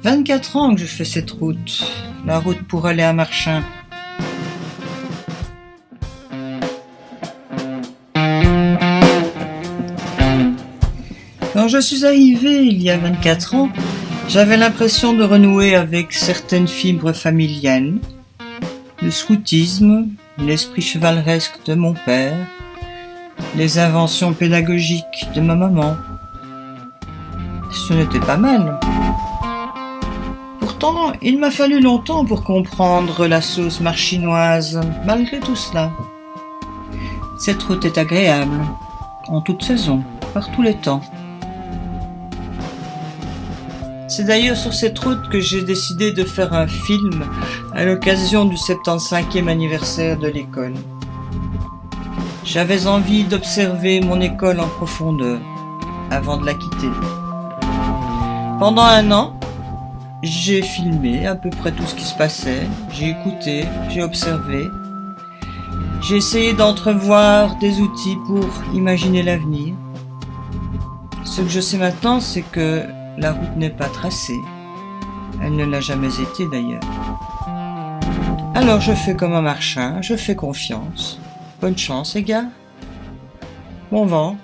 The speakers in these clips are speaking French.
24 ans que je fais cette route, la route pour aller à Marchin. Quand je suis arrivé il y a 24 ans, j'avais l'impression de renouer avec certaines fibres familiales, le scoutisme, l'esprit chevaleresque de mon père, les inventions pédagogiques de ma maman. Ce n'était pas mal. Pourtant, il m'a fallu longtemps pour comprendre la sauce marchinoise, malgré tout cela. Cette route est agréable, en toute saison, par tous les temps. C'est d'ailleurs sur cette route que j'ai décidé de faire un film à l'occasion du 75e anniversaire de l'école. J'avais envie d'observer mon école en profondeur, avant de la quitter. Pendant un an, j'ai filmé à peu près tout ce qui se passait, j'ai écouté, j'ai observé. J'ai essayé d'entrevoir des outils pour imaginer l'avenir. Ce que je sais maintenant, c'est que la route n'est pas tracée. Elle ne l'a jamais été d'ailleurs. Alors je fais comme un Marchin, je fais confiance. Bonne chance les gars. Bon vent.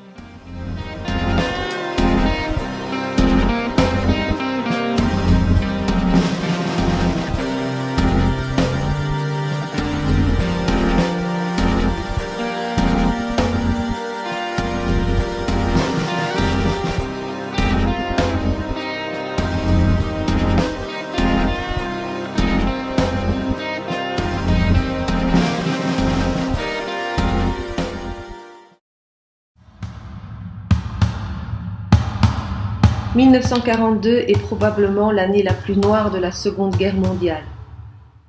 « 1942 est probablement l'année la plus noire de la Seconde Guerre mondiale.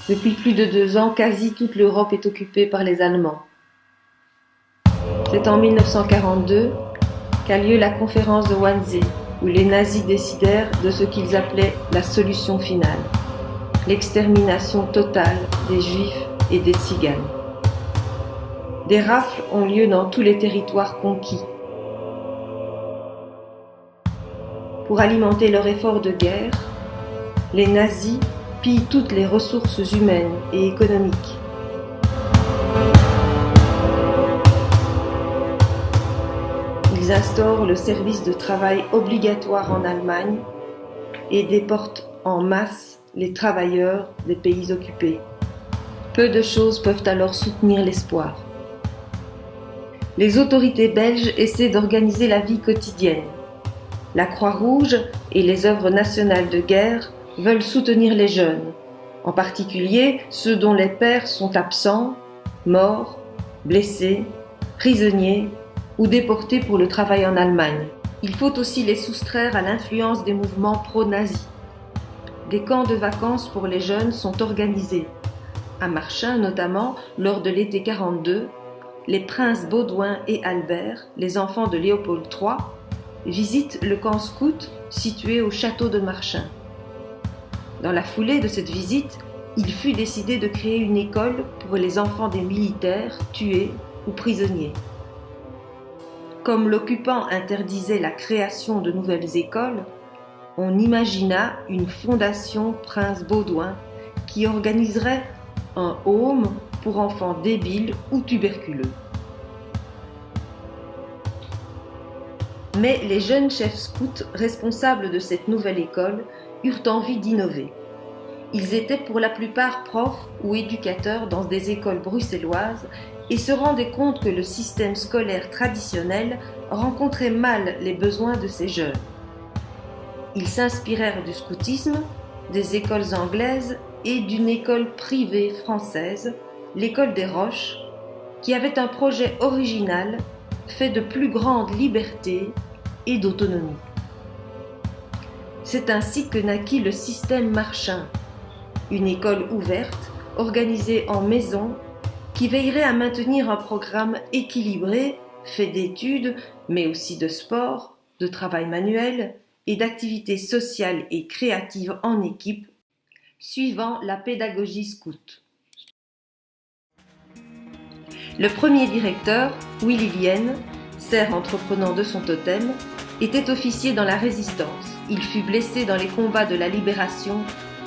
Depuis plus de 2 ans, quasi toute l'Europe est occupée par les Allemands. C'est en 1942 qu'a lieu la conférence de Wannsee, où les nazis décidèrent de ce qu'ils appelaient la solution finale, l'extermination totale des Juifs et des Tziganes. Des rafles ont lieu dans tous les territoires conquis. Pour alimenter leur effort de guerre, les nazis pillent toutes les ressources humaines et économiques. Ils instaurent le service de travail obligatoire en Allemagne et déportent en masse les travailleurs des pays occupés. Peu de choses peuvent alors soutenir l'espoir. Les autorités belges essaient d'organiser la vie quotidienne. La Croix-Rouge et les œuvres nationales de guerre veulent soutenir les jeunes, en particulier ceux dont les pères sont absents, morts, blessés, prisonniers ou déportés pour le travail en Allemagne. Il faut aussi les soustraire à l'influence des mouvements pro-nazis. Des camps de vacances pour les jeunes sont organisés. À Marchin notamment, lors de l'été 42, les princes Baudouin et Albert, les enfants de Léopold III, visite le camp scout situé au château de Marchin. Dans la foulée de cette visite, il fut décidé de créer une école pour les enfants des militaires tués ou prisonniers. Comme l'occupant interdisait la création de nouvelles écoles, on imagina une fondation Prince Baudouin qui organiserait un home pour enfants débiles ou tuberculeux. Mais les jeunes chefs scouts responsables de cette nouvelle école eurent envie d'innover. Ils étaient pour la plupart profs ou éducateurs dans des écoles bruxelloises et se rendaient compte que le système scolaire traditionnel rencontrait mal les besoins de ces jeunes. Ils s'inspirèrent du scoutisme, des écoles anglaises et d'une école privée française, l'école des Roches, qui avait un projet original fait de plus grande liberté et d'autonomie. C'est ainsi que naquit le système Marchin, une école ouverte, organisée en maison, qui veillerait à maintenir un programme équilibré, fait d'études, mais aussi de sport, de travail manuel et d'activités sociales et créatives en équipe, suivant la pédagogie scout. Le premier directeur, Willy Lienne, cerf entreprenant de son totem, était officier dans la Résistance. Il fut blessé dans les combats de la Libération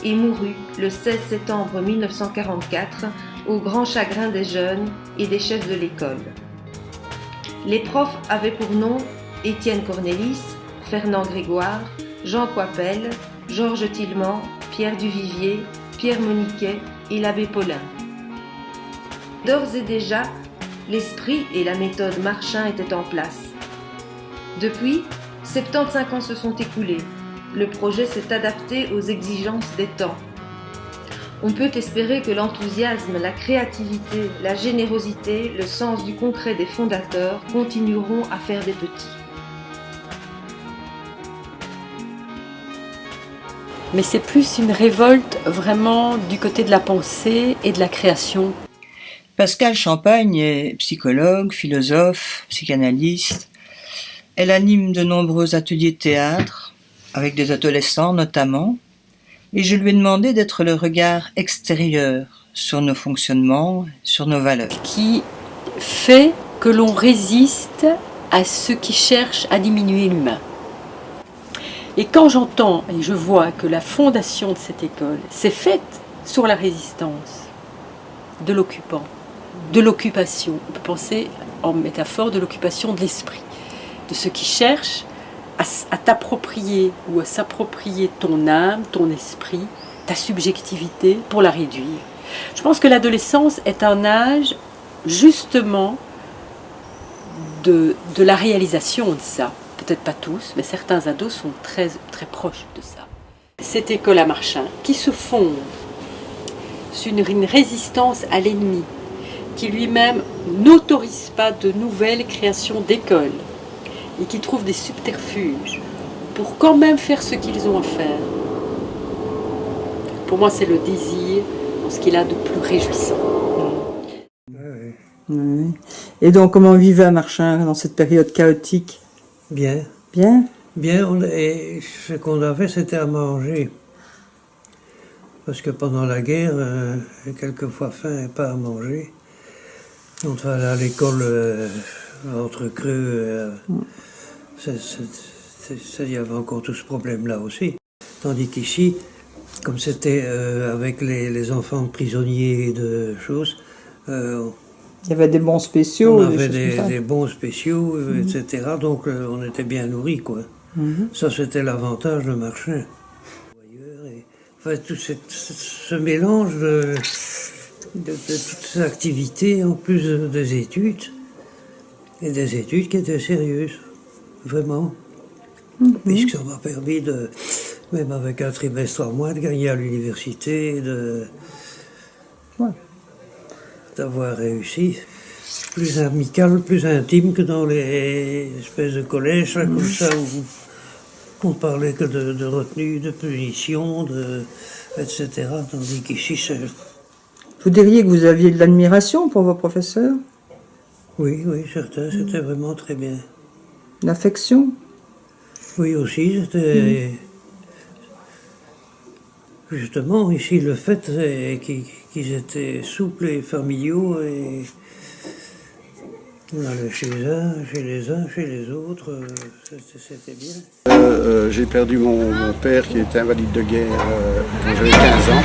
et mourut le 16 septembre 1944 au grand chagrin des jeunes et des chefs de l'école. Les profs avaient pour nom Étienne Cornélis, Fernand Grégoire, Jean Coipel, Georges Tillemans, Pierre Duvivier, Pierre Moniquet et l'abbé Paulin. D'ores et déjà, l'esprit et la méthode Marchin étaient en place. Depuis, 75 ans se sont écoulés. Le projet s'est adapté aux exigences des temps. On peut espérer que l'enthousiasme, la créativité, la générosité, le sens du concret des fondateurs continueront à faire des petits. Mais c'est plus une révolte vraiment du côté de la pensée et de la création. Pascale Champagne est psychologue, philosophe, psychanalyste. Elle anime de nombreux ateliers de théâtre, avec des adolescents notamment, et je lui ai demandé d'être le regard extérieur sur nos fonctionnements, sur nos valeurs. Qui fait que l'on résiste à ceux qui cherchent à diminuer l'humain. Et quand j'entends et je vois que la fondation de cette école s'est faite sur la résistance de l'occupant, de l'occupation, on peut penser en métaphore de l'occupation de l'esprit, de ceux qui cherchent à t'approprier ou à s'approprier ton âme, ton esprit, ta subjectivité pour la réduire. Je pense que l'adolescence est un âge justement de la réalisation de ça. Peut-être pas tous, mais certains ados sont très, très proches de ça. Cette école à Marchin qui se fonde sur une résistance à l'ennemi, qui lui-même n'autorise pas de nouvelles créations d'écoles et qui trouve des subterfuges pour quand même faire ce qu'ils ont à faire. Pour moi, c'est le désir dans ce qu'il a de plus réjouissant. Oui. Et donc, comment on vivait à Marchin dans cette période chaotique? Bien. Bien? Bien, et ce qu'on avait, c'était à manger. Parce que pendant la guerre, quelquefois faim et pas à manger. On devait aller à l'école entre creux. Il y avait encore tout ce problème-là aussi. Tandis qu'ici, comme c'était avec les enfants de prisonniers et de choses, il y avait des bons spéciaux. On avait des bons spéciaux, etc. Donc on était bien nourris, quoi. Ça, c'était l'avantage de Marchin. Enfin, tout ce mélange de toutes ces activités, en plus des études, et des études qui étaient sérieuses, vraiment. Puisque ça m'a permis même avec un trimestre en moins, de gagner à l'université, d'avoir réussi. Plus amical, plus intime que dans les espèces de collèges, là, comme ça, où on parlait que de retenue, de punition, etc. Tandis qu'ici, Vous diriez que vous aviez de l'admiration pour vos professeurs? Oui, certains, c'était vraiment très bien. L'affection? Oui, aussi, c'était... Justement, ici, le fait qu'ils étaient souples et familiaux, et on allait chez les uns, chez les autres, c'était bien. J'ai perdu mon père qui était invalide de guerre quand j'avais 15 ans.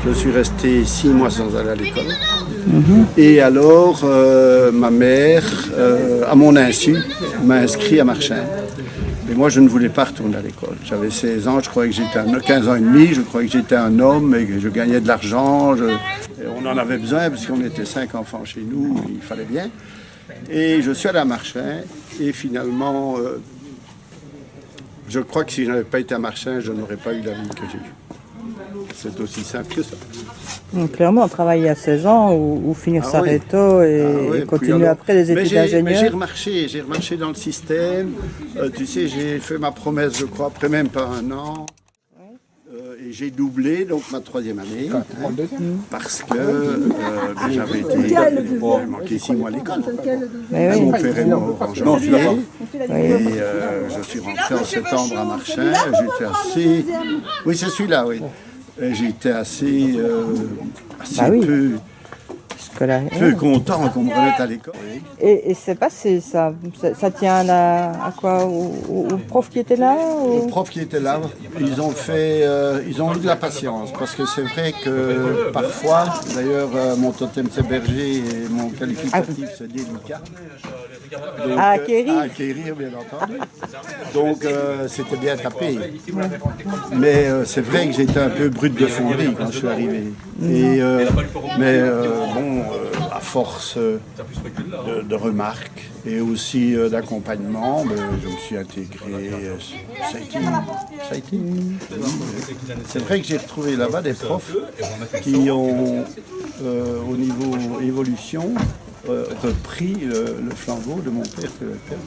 Je suis resté 6 mois sans aller à l'école. Et alors, ma mère, à mon insu, m'a inscrit à Marchin. Et moi, je ne voulais pas retourner à l'école. J'avais 16 ans, je croyais que j'étais 15 ans et demi, je croyais que j'étais un homme et que je gagnais de l'argent. On en avait besoin parce qu'on était 5 enfants chez nous, il fallait bien. Et je suis allé à Marchin et finalement, je crois que si je n'avais pas été à Marchin, je n'aurais pas eu la vie que j'ai eue. C'est aussi simple que ça. Donc, clairement, travailler à 16 ans ou finir sa réto et continuer après les études d'ingénieur. Mais j'ai remarché dans le système. Tu sais, j'ai fait ma promesse, je crois, après même pas un an. Et j'ai doublé donc ma 3e année. Parce que j'avais été. J'ai manqué 6 mois à l'école. Mon père est mort en janvier. Et je suis rentré en septembre à Marchin. J'étais assez. Oui, c'est celui-là, oui. J'étais assez peu scolaire. Peu content qu'on me remette à l'école. Oui. Et c'est passé ça. Ça tient à quoi, au prof qui était là Le prof qui était là, ils ont eu de la patience. Parce que c'est vrai que parfois, d'ailleurs, mon totem c'est berger et mon qualificatif c'est délicat. Donc, à acquérir. À acquérir, bien entendu. Donc, c'était bien tapé. Mais c'est vrai que j'étais un peu brut de fonderie quand je suis arrivé. Et, à force de remarques et aussi d'accompagnement, je me suis intégré. Ça a été. C'est vrai que j'ai retrouvé là-bas des profs qui ont, au niveau évolution, repris le flambeau de mon père que le père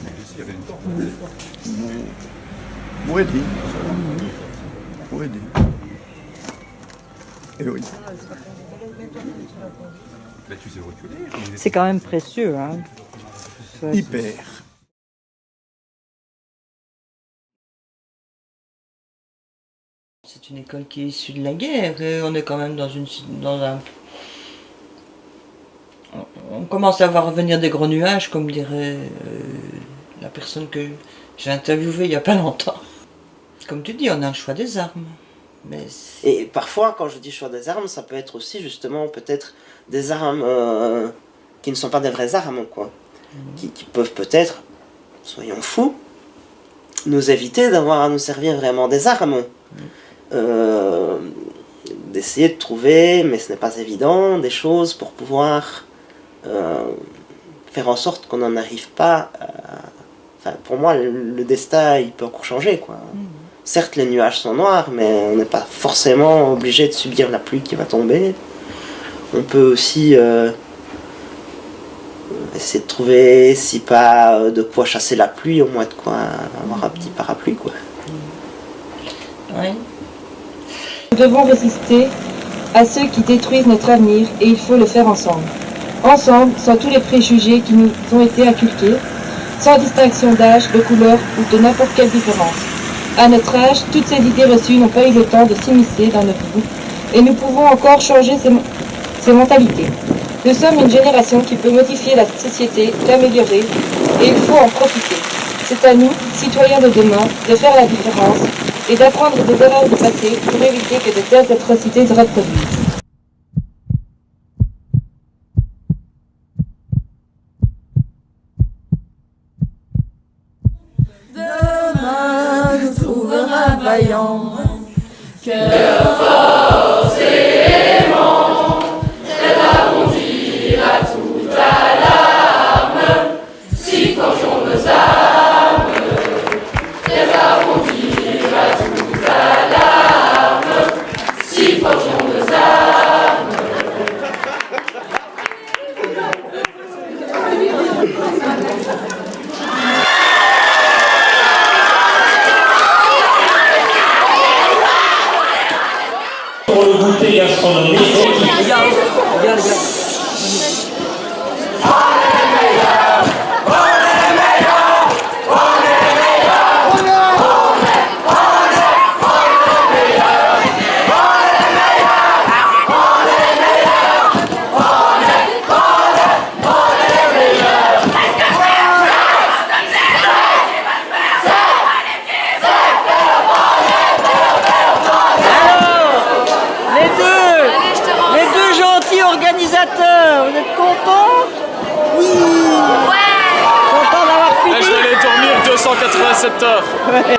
m'ont aidé. M'ont aidé. Et oui. C'est quand même précieux. Hein. Hyper. C'est une école qui est issue de la guerre. Et on est quand même dans un... On commence à voir revenir des gros nuages, comme dirait la personne que j'ai interviewée il n'y a pas longtemps. Comme tu dis, on a le choix des armes. Et parfois, quand je dis choix des armes, ça peut être aussi justement peut-être des armes qui ne sont pas des vraies armes, quoi. Qui peuvent peut-être, soyons fous, nous éviter d'avoir à nous servir vraiment des armes. D'essayer de trouver, mais ce n'est pas évident, des choses pour pouvoir faire en sorte qu'on n'en arrive pas à... Enfin, pour moi, le destin, il peut encore changer, quoi. Certes, les nuages sont noirs, mais on n'est pas forcément obligé de subir la pluie qui va tomber. On peut aussi essayer de trouver, si pas de quoi chasser la pluie, au moins de quoi avoir un petit parapluie, quoi. Oui. Nous devons résister à ceux qui détruisent notre avenir et il faut le faire ensemble. Ensemble, sans tous les préjugés qui nous ont été inculqués, sans distinction d'âge, de couleur ou de n'importe quelle différence. À notre âge, toutes ces idées reçues n'ont pas eu le temps de s'immiscer dans notre vie et nous pouvons encore changer ces mentalités. Nous sommes une génération qui peut modifier la société, l'améliorer et il faut en profiter. C'est à nous, citoyens de demain, de faire la différence et d'apprendre des erreurs du passé pour éviter que de telles atrocités se reproduisent. Demain nous trouvera vaillants, cœur force et aimant, prêt à bondir à toute alarme, si forgeons nos armes, prêt à bondir à toute alarme, si forgeons nos armes. Pour le goûter gastronomique. Organisateurs, vous êtes contents? Oui. Ouais. Content d'avoir fini. Là, je vais aller dormir 287 heures. Ouais.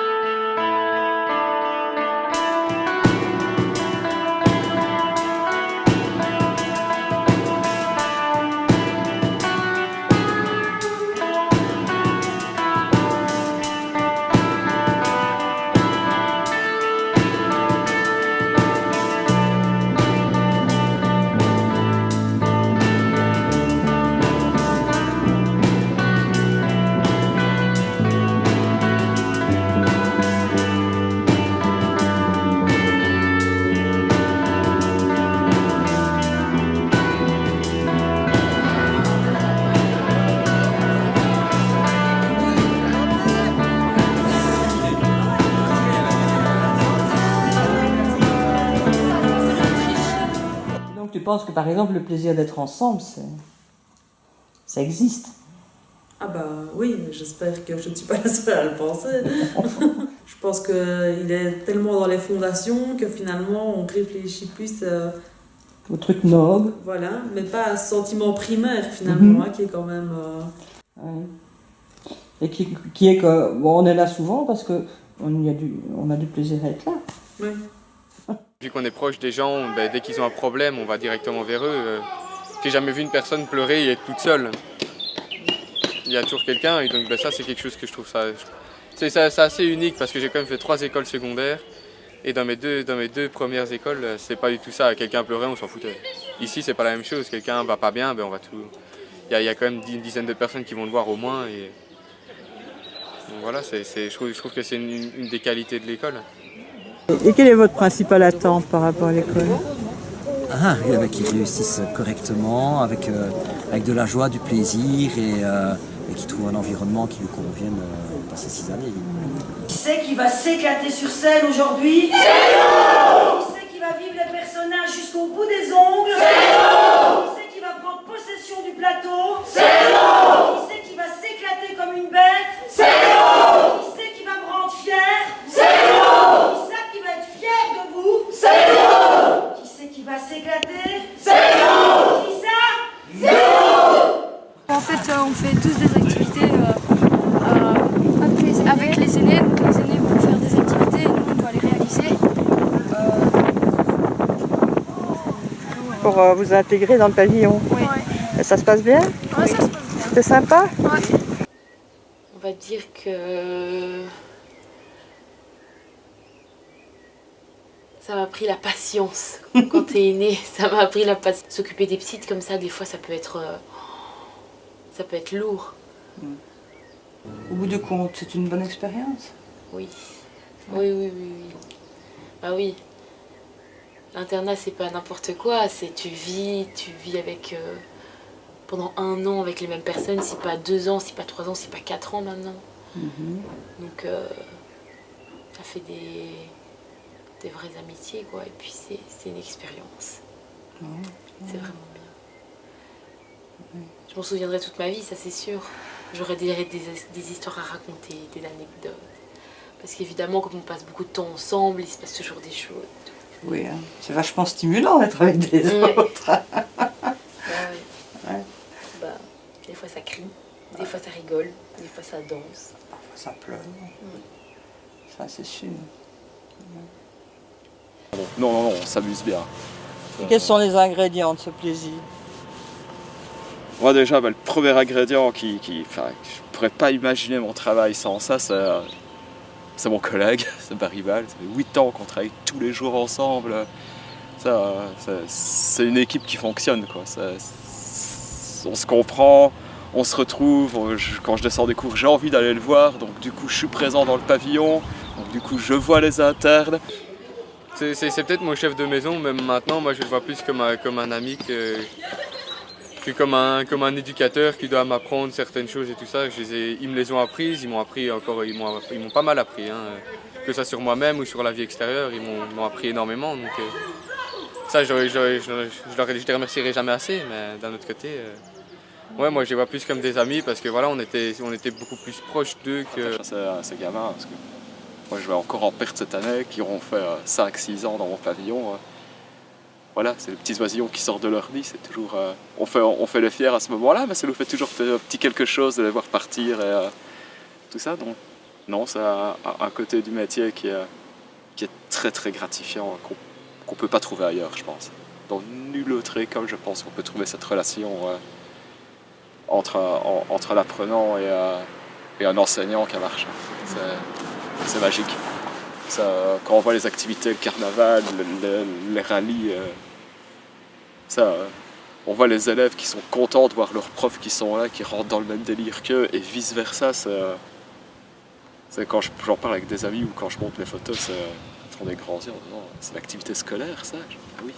tu penses que par exemple le plaisir d'être ensemble, ça existe? Ah bah oui, j'espère que je ne suis pas la seule à le penser. Je pense qu'il est tellement dans les fondations que finalement on réfléchit plus au truc noble. Voilà, mais pas à ce sentiment primaire finalement, qui est quand même... Ouais. Et qui est que, bon, on est là souvent parce qu'on a du plaisir à être là. Oui. Vu qu'on est proche des gens, dès qu'ils ont un problème, on va directement vers eux. J'ai jamais vu une personne pleurer et être toute seule. Il y a toujours quelqu'un, et donc ça c'est quelque chose que je trouve c'est assez unique parce que j'ai quand même fait 3 écoles secondaires et dans mes deux premières écoles, c'est pas du tout ça. Quelqu'un pleurait, on s'en foutait. Ici c'est pas la même chose. Quelqu'un va pas bien, on va tout. Il y a quand même une dizaine de personnes qui vont le voir au moins et donc voilà, je trouve que c'est une des qualités de l'école. Et quelle est votre principale attente par rapport à l'école? Qu'ils réussissent correctement, avec de la joie, du plaisir et qu'ils trouvent un environnement qui lui convienne dans ces 6 années. Qui c'est qui va s'éclater sur scène aujourd'hui? C'est nous! Qui c'est qui va vivre les personnages jusqu'au bout des ongles? C'est nous! Qui c'est qui va prendre possession du plateau? C'est nous! Qui c'est qui va s'éclater comme une bête? C'est nous! Qui c'est qui va me rendre fier? C'est nous! Qui c'est qui va être fier de vous? C'est nous! Qui c'est qui va s'éclater? C'est nous! Qui ça? C'est nous! En fait, on fait tous des activités avec les aînés. Donc les aînés vont faire des activités et nous, on doit les réaliser. Pour vous intégrer dans le pavillon. Oui. Et ça se passe bien? Ouais, ça se passe bien. C'est sympa? Ouais. On va dire que ça m'a pris la patience. Quand t'es aîné, ça m'a appris la patience. S'occuper des petites comme ça, des fois, ça peut être lourd. Au bout du compte, c'est une bonne expérience? Oui. Oui. Bah oui. L'internat, c'est pas n'importe quoi. Tu vis avec pendant 1 an avec les mêmes personnes, si pas 2 ans, si pas 3 ans, si pas 4 ans maintenant. Donc ça fait des vraies amitiés, quoi. Et puis c'est une expérience. C'est vraiment bien. Je m'en souviendrai toute ma vie, ça c'est sûr. J'aurai des histoires à raconter, des anecdotes. Parce qu'évidemment, comme on passe beaucoup de temps ensemble, il se passe toujours des choses. Oui, hein. C'est vachement stimulant d'être avec des autres. Des fois ça crie, des fois ça rigole, des fois ça danse. Parfois ça pleure. Ça c'est sûr. Non, on s'amuse bien. Et quels sont les ingrédients de ce plaisir? Moi déjà, le premier ingrédient je ne pourrais pas imaginer mon travail sans ça, c'est mon collègue, c'est Baribal. Ça fait 8 ans qu'on travaille tous les jours ensemble. C'est une équipe qui fonctionne, quoi. On se comprend, on se retrouve. Quand je descends des cours, j'ai envie d'aller le voir, donc du coup je suis présent dans le pavillon, donc du coup je vois les internes. C'est peut-être mon chef de maison, même maintenant, moi je le vois plus comme un ami que comme un éducateur qui doit m'apprendre certaines choses et tout ça. Ils me les ont apprises, ils m'ont pas mal appris, hein, que ça sur moi-même ou sur la vie extérieure, ils m'ont appris énormément. Donc ça, je les remercierai jamais assez, mais d'un autre côté, moi je les vois plus comme des amis parce que voilà, on était beaucoup plus proches d'eux que... Ces gamins, parce que moi je vais encore en perdre cette année, qui auront fait 5-6 ans dans mon pavillon. Voilà, c'est les petits oisillons qui sortent de leur nid, c'est toujours... on fait les fiers à ce moment-là, mais ça nous fait toujours un petit quelque chose de les voir partir et tout ça. Donc, non, c'est un côté du métier qui est très très gratifiant, qu'on ne peut pas trouver ailleurs, je pense. Dans nulle autre école, je pense qu'on peut trouver cette relation entre l'apprenant et un enseignant qui marche. C'est magique. Quand on voit les activités, le carnaval, les rallyes, on voit les élèves qui sont contents de voir leurs profs qui sont là, qui rentrent dans le même délire qu'eux, et vice versa. C'est quand j'en parle avec des amis ou quand je montre les photos, ils font des grands yeux en disant c'est l'activité scolaire, ça? Ah oui.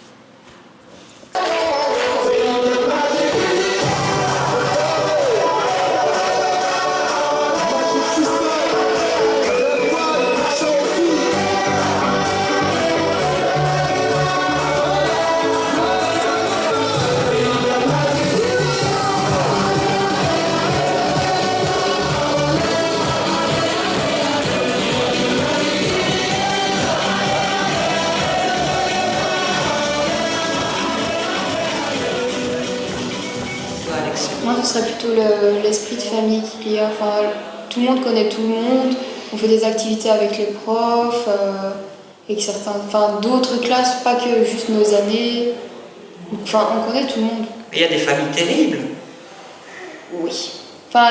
Moi, ce serait plutôt l'esprit de famille qu'il y a. Enfin, tout le monde connaît tout le monde. On fait des activités avec les profs, avec d'autres classes, pas que juste nos années. Enfin, on connaît tout le monde. Il y a des familles terribles. Oui. Enfin,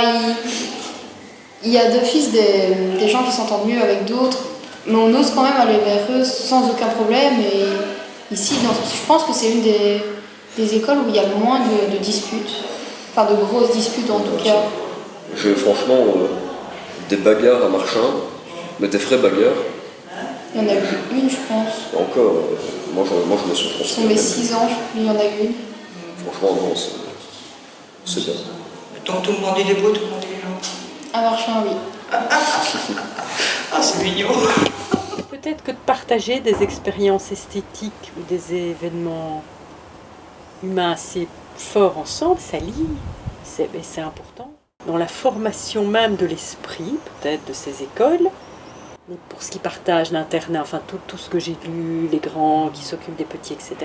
il y a d'office des gens qui s'entendent mieux avec d'autres, mais on ose quand même aller vers eux sans aucun problème. Et ici, je pense que c'est une des écoles où il y a le moins de disputes, enfin de grosses disputes en tout cas. J'ai franchement des bagarres à Marchand, mais des vraies bagarres. Il y en a eu une, je pense. Encore, moi je me suis transformé. Sur mes 6 ans, il y en a eu une. Franchement, non, c'est bien. Donc tout le monde est debout, tout le monde est gentil. À Marchand, oui. Ah, c'est mignon. Peut-être que de partager des expériences esthétiques ou des événements humains assez forts ensemble, ça lie, c'est important. Dans la formation même de l'esprit, peut-être, de ces écoles, pour ce qui partage l'internat, enfin tout ce que j'ai lu, les grands qui s'occupent des petits, etc.,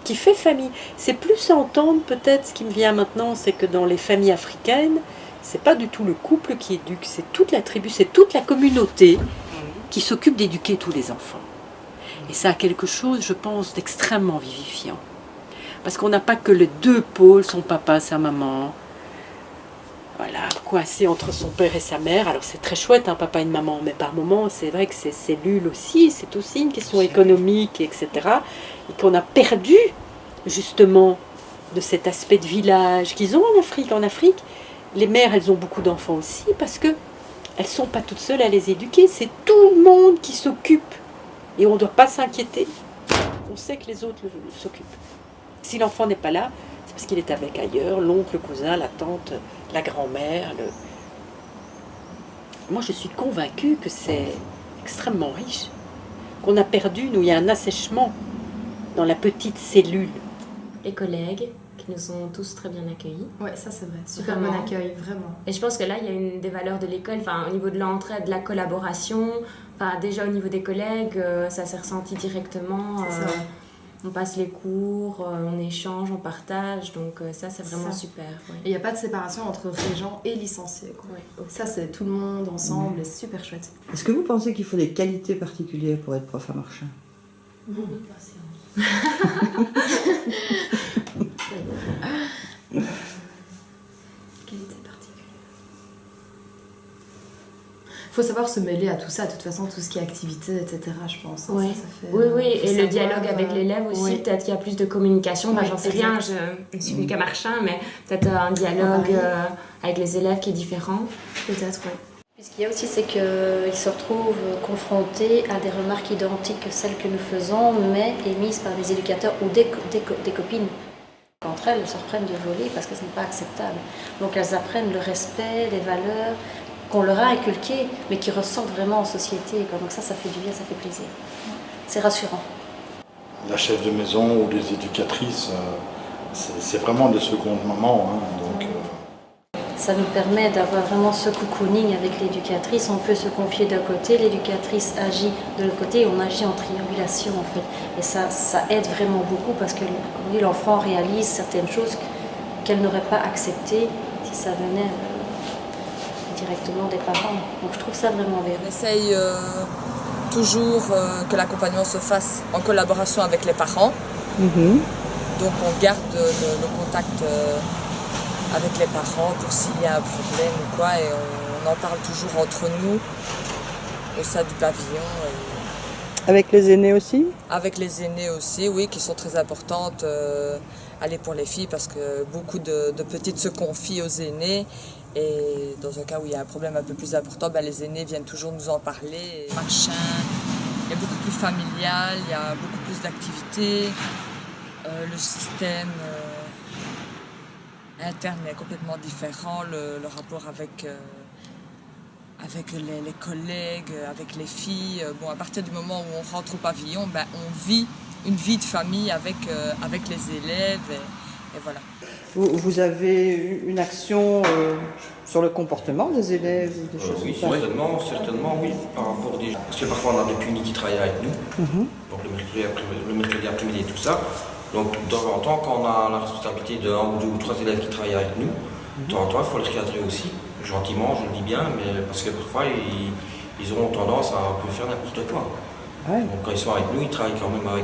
qui fait famille. C'est plus à entendre, peut-être, ce qui me vient maintenant, c'est que dans les familles africaines, c'est pas du tout le couple qui éduque, c'est toute la tribu, c'est toute la communauté qui s'occupe d'éduquer tous les enfants. Et ça a quelque chose, je pense, d'extrêmement vivifiant. Parce qu'on n'a pas que les deux pôles, son papa, sa maman, voilà, coincé entre son père et sa mère. Alors c'est très chouette, un papa et une maman, mais par moments, c'est vrai que c'est cellule aussi, c'est aussi une question économique, etc. Et qu'on a perdu, justement, de cet aspect de village qu'ils ont en Afrique. En Afrique, les mères, elles ont beaucoup d'enfants aussi, parce que elles ne sont pas toutes seules à les éduquer, c'est tout le monde qui s'occupe. Et on ne doit pas s'inquiéter. On sait que les autres s'occupent. Si l'enfant n'est pas là, c'est parce qu'il est avec ailleurs, l'oncle, le cousin, la tante, la grand-mère. Moi, je suis convaincue que c'est extrêmement riche. Qu'on a perdu, nous, il y a un assèchement dans la petite cellule. Les collègues qui nous ont tous très bien accueillis. Ouais, ça c'est vrai. Super bon accueil, vraiment. Et je pense que là, il y a une des valeurs de l'école, enfin, au niveau de l'entraide, de la collaboration, enfin, déjà au niveau des collègues, ça s'est ressenti directement. On passe les cours, on échange, on partage, donc ça c'est vraiment super. Ouais. Et il n'y a pas de séparation entre régents et licenciés. Quoi. Ouais. Ça c'est tout le monde ensemble et c'est super chouette. Est-ce que vous pensez qu'il faut des qualités particulières pour être prof à Marchand? Oui, qualité particulière. Il faut savoir se mêler à tout ça, de toute façon, tout ce qui est activité, etc. Je pense. Oui, ça fait, oui, et le dialogue avec l'élève aussi, peut-être qu'il y a plus de communication. J'en sais rien, je ne suis qu'à Marchand, mais peut-être un dialogue avec les élèves qui est différent. Peut-être, oui. Ce qu'il y a aussi, c'est qu'ils se retrouvent confrontés à des remarques identiques que celles que nous faisons, mais émises par des éducateurs ou des copines. Entre elles se reprennent de voler parce que ce n'est pas acceptable. Donc elles apprennent le respect, les valeurs qu'on leur a inculquées, mais qui ressortent vraiment en société. Donc ça fait du bien, ça fait plaisir. C'est rassurant. La chef de maison ou les éducatrices, c'est vraiment des secondes mamans. Donc, ça nous permet d'avoir vraiment ce cocooning avec l'éducatrice. On peut se confier d'un côté, l'éducatrice agit de l'autre côté et on agit en triangulation en fait. Et ça aide vraiment beaucoup parce que comme dit, l'enfant réalise certaines choses qu'elle n'aurait pas acceptées si ça venait directement des parents. Donc je trouve ça vraiment bien. On essaye toujours que l'accompagnement se fasse en collaboration avec les parents. Donc on garde le contact avec les parents pour s'il y a un problème ou quoi, et on en parle toujours entre nous au sein du pavillon. Avec les aînés aussi? Avec les aînés aussi, oui, qui sont très importantes pour les filles parce que beaucoup de petites se confient aux aînés et dans un cas où il y a un problème un peu plus important, les aînés viennent toujours nous en parler. Marchand, il y a beaucoup plus familial, il y a beaucoup plus d'activités, le système interne est complètement différent, le rapport avec les collègues, avec les filles. À partir du moment où on rentre au pavillon, on vit une vie de famille avec les élèves et voilà. Vous avez une action sur le comportement des élèves ou des choses oui, comme ça? certainement, oui. Par rapport parce que parfois on a des punis qui travaillent avec nous, donc le mercredi après-midi et tout ça. Donc de temps en temps, quand on a la responsabilité de 1 ou 2 ou 3 élèves qui travaillent avec nous, de temps en temps il faut les recadrer aussi, gentiment, je le dis bien, mais parce que parfois ils auront tendance à un peu faire n'importe quoi. Ouais. Donc quand ils sont avec nous, ils travaillent quand même avec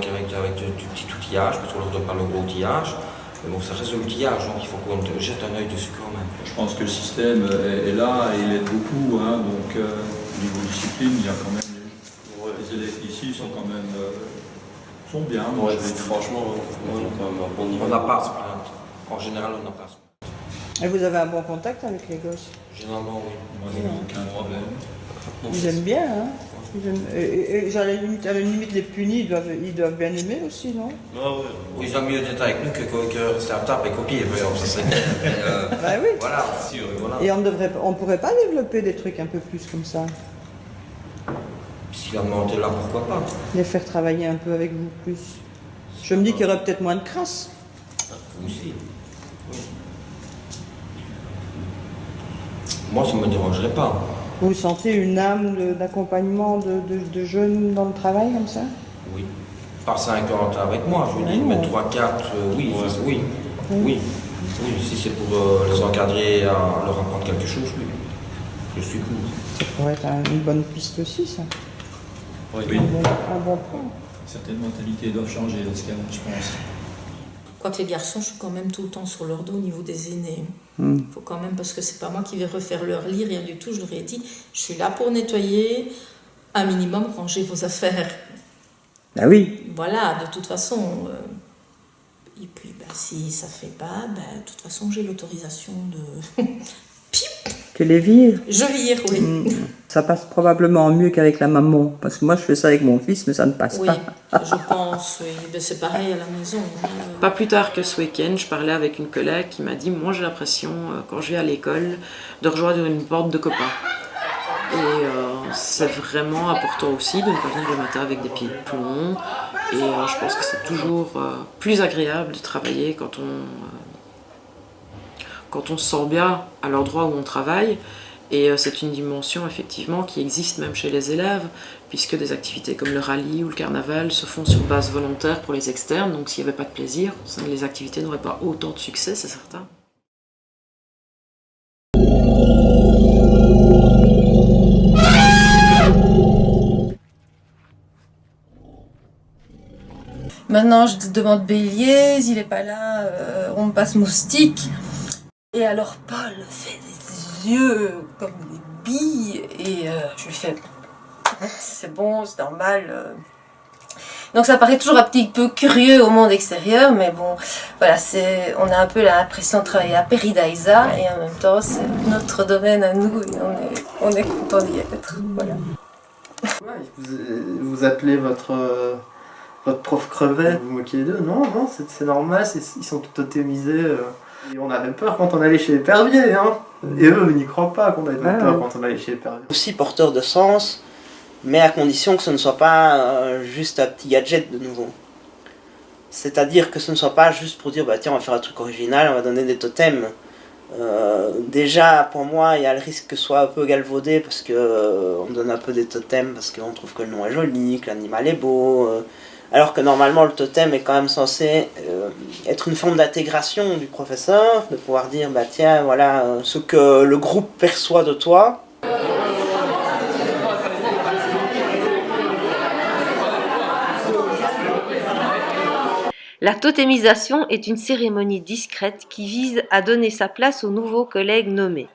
du petit outillage, parce qu'on leur donne pas le gros outillage. Mais bon, ça reste de l'outillage, donc il faut qu'on jette un œil dessus quand même. Je pense que le système est là et il aide beaucoup, hein, donc au niveau discipline, il y a quand même les élèves ici sont quand même sont bien. Ouais, franchement, on a quand même un bon niveau. On n'a pas à se plaindre. En général, on n'a pas à se plaindre. Et vous avez un bon contact avec les gosses? Généralement, oui. Moi, je n'ai aucun problème. Ils aiment bien, hein? Et à la limite, les punis, ils doivent bien aimer aussi, non? Ils ont mieux d'être avec nous que rester à table et copier. Bah oui. Voilà, sûr, voilà. Et on pourrait pas développer des trucs un peu plus comme ça? Si la demande est là, pourquoi pas? Les faire travailler un peu avec vous plus. Je me dis qu'il y aurait peut-être moins de crasse. Aussi. Oui. Moi, ça ne me dérangerait pas. Vous sentez une âme d'accompagnement de jeunes dans le travail comme ça? Oui. Pas 50 avec moi, je veux dire, mais 3, 4, oui, oui. Oui. Oui, si c'est pour les encadrer, à leur apprendre quelque chose, oui. Je suis cool. Ça pourrait être une bonne piste aussi, ça. Oui. Un bon point. Certaines mentalités doivent changer dans ce cas-là, je pense. Quoique les garçons, je suis quand même tout le temps sur leur dos au niveau des aînés. Faut quand même, parce que c'est pas moi qui vais refaire leur lit, rien du tout. Je leur ai dit, je suis là pour nettoyer, un minimum ranger vos affaires. Ah oui. Voilà, de toute façon. Et puis, si ça fait pas, de toute façon, j'ai l'autorisation de. Tu les vires? Je vire, oui. Ça passe probablement mieux qu'avec la maman, parce que moi je fais ça avec mon fils, mais ça ne passe oui, pas. Je pense, oui. C'est pareil à la maison. Pas plus tard que ce week-end, je parlais avec une collègue qui m'a dit, moi j'ai l'impression, quand je vais à l'école, de rejoindre une bande de copains. Et c'est vraiment important aussi de ne pas venir le matin avec des pieds de plomb. Et je pense que c'est toujours plus agréable de travailler quand on se sent bien à l'endroit où on travaille. Et c'est une dimension effectivement qui existe même chez les élèves, puisque des activités comme le rallye ou le carnaval se font sur base volontaire pour les externes. Donc s'il n'y avait pas de plaisir, les activités n'auraient pas autant de succès, c'est certain. Maintenant, je demande Bélier, il est pas là, on me passe Moustique. Et alors Paul fait des yeux comme des billes et je lui fais c'est bon, c'est normal. Donc ça paraît toujours un petit peu curieux au monde extérieur, mais bon, voilà, on a un peu l'impression de travailler à Peridaisa et en même temps c'est notre domaine à nous et on est content d'y être. Voilà. Vous appelez votre prof crevet, vous vous moquez d'eux? Non, c'est normal, ils sont tout totémisés. Et on avait peur quand on allait chez l'épervier, hein. Et eux, ils n'y croient pas qu'on avait peur quand on allait chez l'épervier. Aussi porteur de sens, mais à condition que ce ne soit pas juste un petit gadget de nouveau. C'est-à-dire que ce ne soit pas juste pour dire, tiens, on va faire un truc original, on va donner des totems. Déjà, pour moi, il y a le risque que ce soit un peu galvaudé, parce qu'on donne un peu des totems, parce qu'on trouve que le nom est joli, que l'animal est beau. Alors que normalement le totem est quand même censé être une forme d'intégration du professeur, de pouvoir dire tiens voilà ce que le groupe perçoit de toi. La totémisation est une cérémonie discrète qui vise à donner sa place aux nouveaux collègues nommés.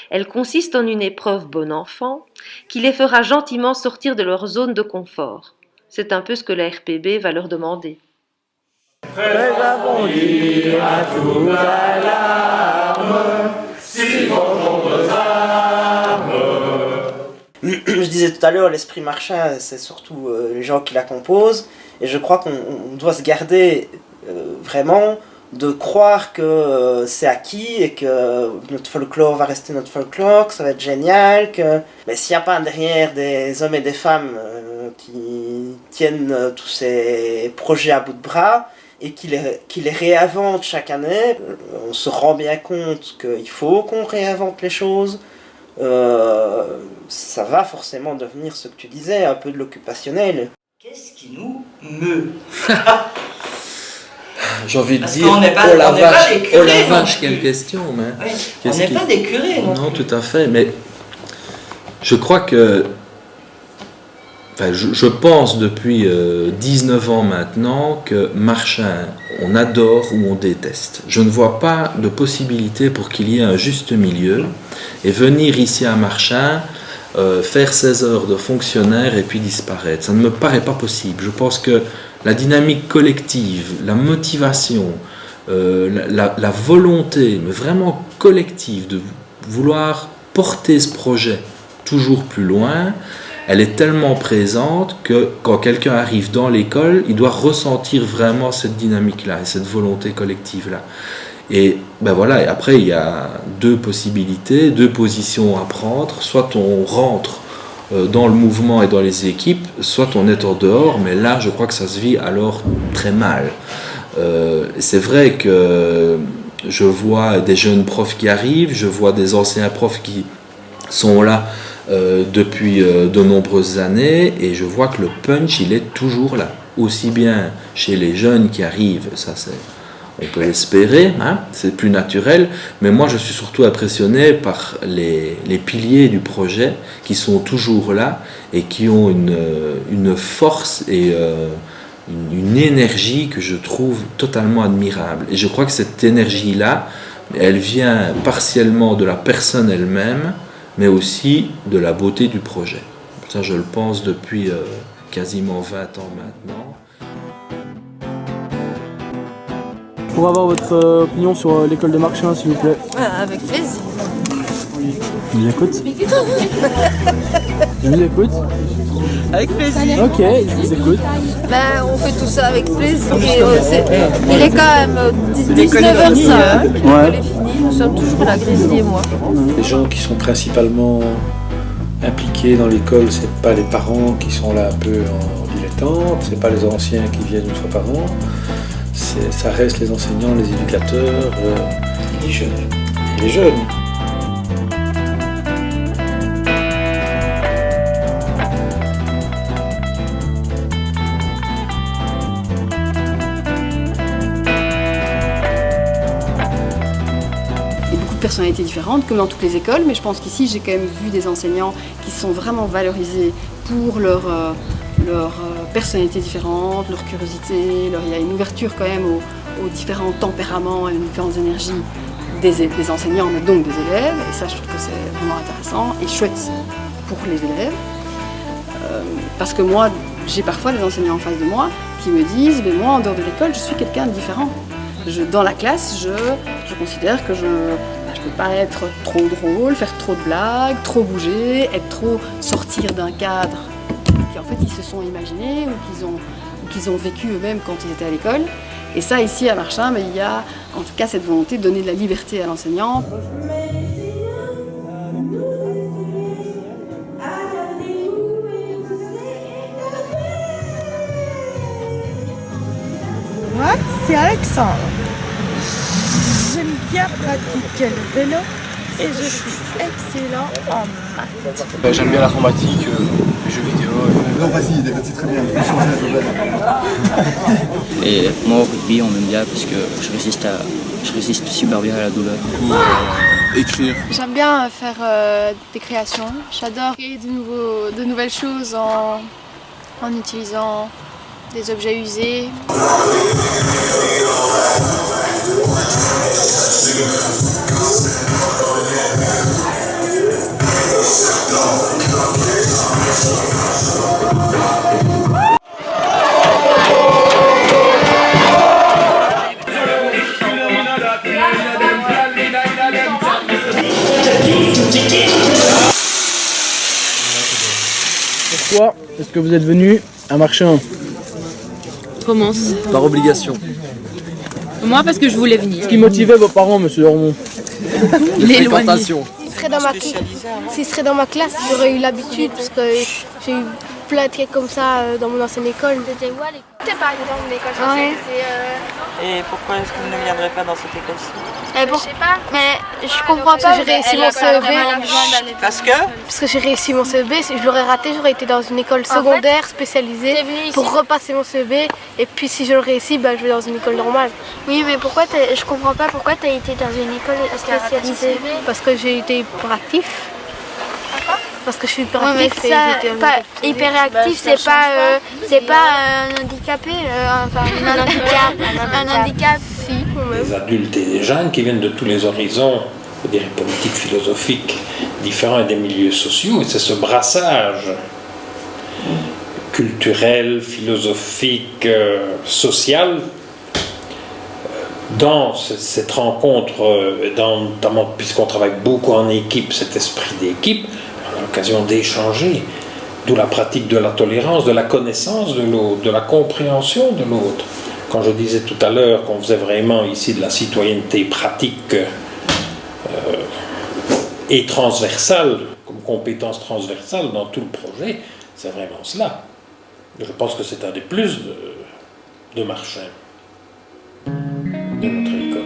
Elle consiste en une épreuve bon enfant qui les fera gentiment sortir de leur zone de confort. C'est un peu ce que la RPB va leur demander. Prêts à bondir à toute alarme, si vos armes. Je disais tout à l'heure, l'esprit marchand, c'est surtout les gens qui la composent. Et je crois qu'on doit se garder vraiment de croire que c'est acquis et que notre folklore va rester notre folklore, que ça va être génial, mais s'il n'y a pas derrière des hommes et des femmes qui tiennent tous ces projets à bout de bras et qui les réinventent chaque année, on se rend bien compte qu'il faut qu'on réinvente les choses. Ça va forcément devenir ce que tu disais, un peu de l'occupationnel. Qu'est-ce qui nous meut? J'ai envie de Parce dire, qu'on n'est pas- oh la on n'est pas vache, des curés, oh la non vache, plus. quelle question. Mais Oui, qu'est-ce on n'est qui- pas des curés, non Non, tout à fait, mais je crois que, enfin, je pense depuis 19 ans maintenant que Marchand, on adore ou on déteste. Je ne vois pas de possibilité pour qu'il y ait un juste milieu et venir ici à Marchand, faire 16 heures de fonctionnaire et puis disparaître. Ça ne me paraît pas possible. Je pense que la dynamique collective, la motivation, la volonté, mais vraiment collective, de vouloir porter ce projet toujours plus loin, elle est tellement présente que quand quelqu'un arrive dans l'école, il doit ressentir vraiment cette dynamique-là et cette volonté collective-là. Et ben voilà, et après il y a deux possibilités, deux positions à prendre. Soit on rentre dans le mouvement et dans les équipes, soit on est en dehors, mais là je crois que ça se vit alors très mal. C'est vrai que je vois des jeunes profs qui arrivent, je vois des anciens profs qui sont là depuis de nombreuses années, et je vois que le punch il est toujours là, aussi bien chez les jeunes qui arrivent, ça c'est, on peut l'espérer, hein, c'est plus naturel, mais moi je suis surtout impressionné par les piliers du projet qui sont toujours là et qui ont une force et une énergie que je trouve totalement admirable. Et je crois que cette énergie-là, elle vient partiellement de la personne elle-même, mais aussi de la beauté du projet. Ça, je le pense depuis quasiment 20 ans maintenant. Pour avoir votre opinion sur l'école de Marchand, s'il vous plaît. Avec plaisir. Je vous écoute. Je vous écoute. Avec plaisir. Ok, je vous écoute. Ben, on fait tout ça avec plaisir. Et, il est quand même 19h05. Ouais. L'école est finie. Nous sommes toujours là, Grizzly et moi. Les gens qui sont principalement impliqués dans l'école, c'est pas les parents qui sont là un peu en dilettante, c'est pas les anciens qui viennent une fois par an, ça reste les enseignants, les éducateurs, et les jeunes. Et les jeunes. Personnalités différentes comme dans toutes les écoles, mais je pense qu'ici j'ai quand même vu des enseignants qui sont vraiment valorisés pour leur personnalités différentes, leur curiosité, il y a une ouverture quand même aux différents tempéraments et aux différentes énergies des enseignants, mais donc des élèves, et ça je trouve que c'est vraiment intéressant et chouette pour les élèves, parce que moi j'ai parfois des enseignants en face de moi qui me disent mais moi en dehors de l'école je suis quelqu'un de différent. Dans la classe je considère que je ne peux pas être trop drôle, faire trop de blagues, trop bouger, sortir d'un cadre qu'en fait ils se sont imaginés ou qu'ils ont vécu eux-mêmes quand ils étaient à l'école. Et ça ici à Marchand, il y a en tout cas cette volonté de donner de la liberté à l'enseignant. Moi, c'est Alexandre. J'aime bien pratiquer le vélo et je suis excellent en maths. J'aime bien l'informatique, les jeux vidéo. Non, vas-y, c'est très bien. Et moi au rugby, on m'aime bien parce que je résiste super bien à la douleur. Écrire. J'aime bien faire des créations. J'adore créer de nouvelles choses en utilisant des objets usés. Pourquoi est-ce que vous êtes venu à Marchand? Commence. Par obligation. Moi, parce que je voulais venir. Ce qui motivait vos parents, monsieur Lormont? L'éloignement. S'il serait dans ma classe, j'aurais eu l'habitude parce que j'ai eu plein de trucs comme ça dans mon ancienne école. C'était j'étais pas allée dans une école spécialisée. Et pourquoi est-ce que vous ne viendrez pas dans cette école-ci? Je sais pas. Mais je comprends pas, j'ai réussi mon CEB. Parce que j'ai réussi mon CEB, si je l'aurais raté, j'aurais été dans une école secondaire spécialisée pour repasser mon CEB. Et puis si je le réussis, je vais dans une école normale. Oui, mais je comprends pas pourquoi tu as été dans une école spécialisée. Parce que j'ai été hyperactif. Parce que je suis hyperactif. Ouais, mais ça, hyperactif, c'est pas un handicapé, un handicap. Si, des adultes et des jeunes qui viennent de tous les horizons, je dirais politiques, philosophiques, différents et des milieux sociaux. Et c'est ce brassage culturel, philosophique, social, dans cette rencontre, notamment puisqu'on travaille beaucoup en équipe, cet esprit d'équipe, on a l'occasion d'échanger, d'où la pratique de la tolérance, de la connaissance de l'autre, de la compréhension de l'autre. Quand je disais tout à l'heure qu'on faisait vraiment ici de la citoyenneté pratique et transversale, comme compétence transversale dans tout le projet, c'est vraiment cela. Je pense que c'est un des plus de Marchais, de notre école.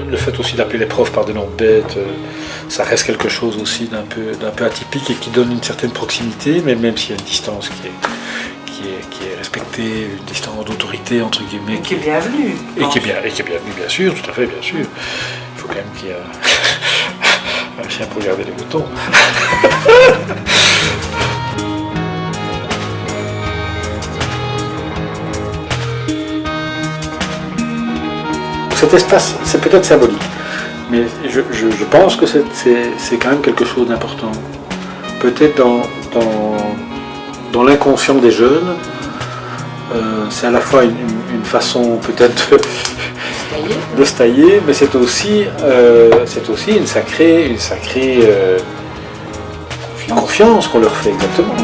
Le fait aussi d'appeler les profs par des noms bêtes, ça reste quelque chose aussi d'un peu atypique et qui donne une certaine proximité, mais même s'il y a une distance qui est respectée, une distance d'autorité entre guillemets. Et qui est bienvenue. Et qui est bienvenue, bien sûr, tout à fait, bien sûr. Il faut quand même qu'il y ait un chien pour garder les moutons. Cet espace, c'est peut-être symbolique, mais je pense que c'est quand même quelque chose d'important. Peut-être dans l'inconscient des jeunes, c'est à la fois une façon peut-être de se tailler, mais c'est aussi une sacrée confiance qu'on leur fait, exactement.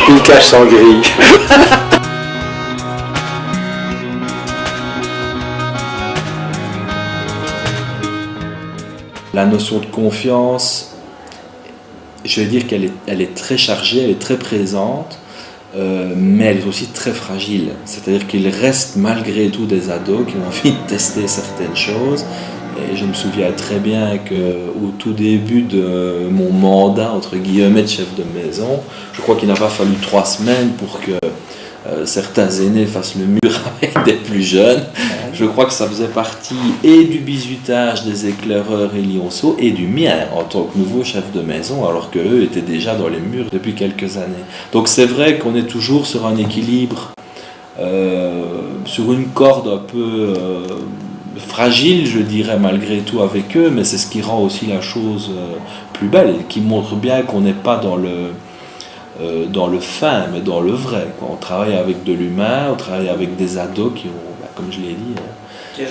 Une cage sans grille. La notion de confiance, je vais dire qu'elle est très chargée, elle est très présente, mais elle est aussi très fragile. C'est-à-dire qu'il reste malgré tout des ados qui ont envie de tester certaines choses. Et je me souviens très bien qu'au tout début de mon mandat, entre guillemets, de chef de maison, je crois qu'il n'a pas fallu 3 semaines pour que certains aînés fassent le mur avec des plus jeunes. Je crois que ça faisait partie et du bizutage des éclaireurs et lionceaux et du mien en tant que nouveau chef de maison, alors qu'eux étaient déjà dans les murs depuis quelques années. Donc c'est vrai qu'on est toujours sur un équilibre, sur une corde un peu fragile, je dirais, malgré tout avec eux, mais c'est ce qui rend aussi la chose plus belle et qui montre bien qu'on n'est pas dans le fin, mais dans le vrai, quoi. On travaille avec de l'humain, on travaille avec des ados qui ont, comme je l'ai dit, des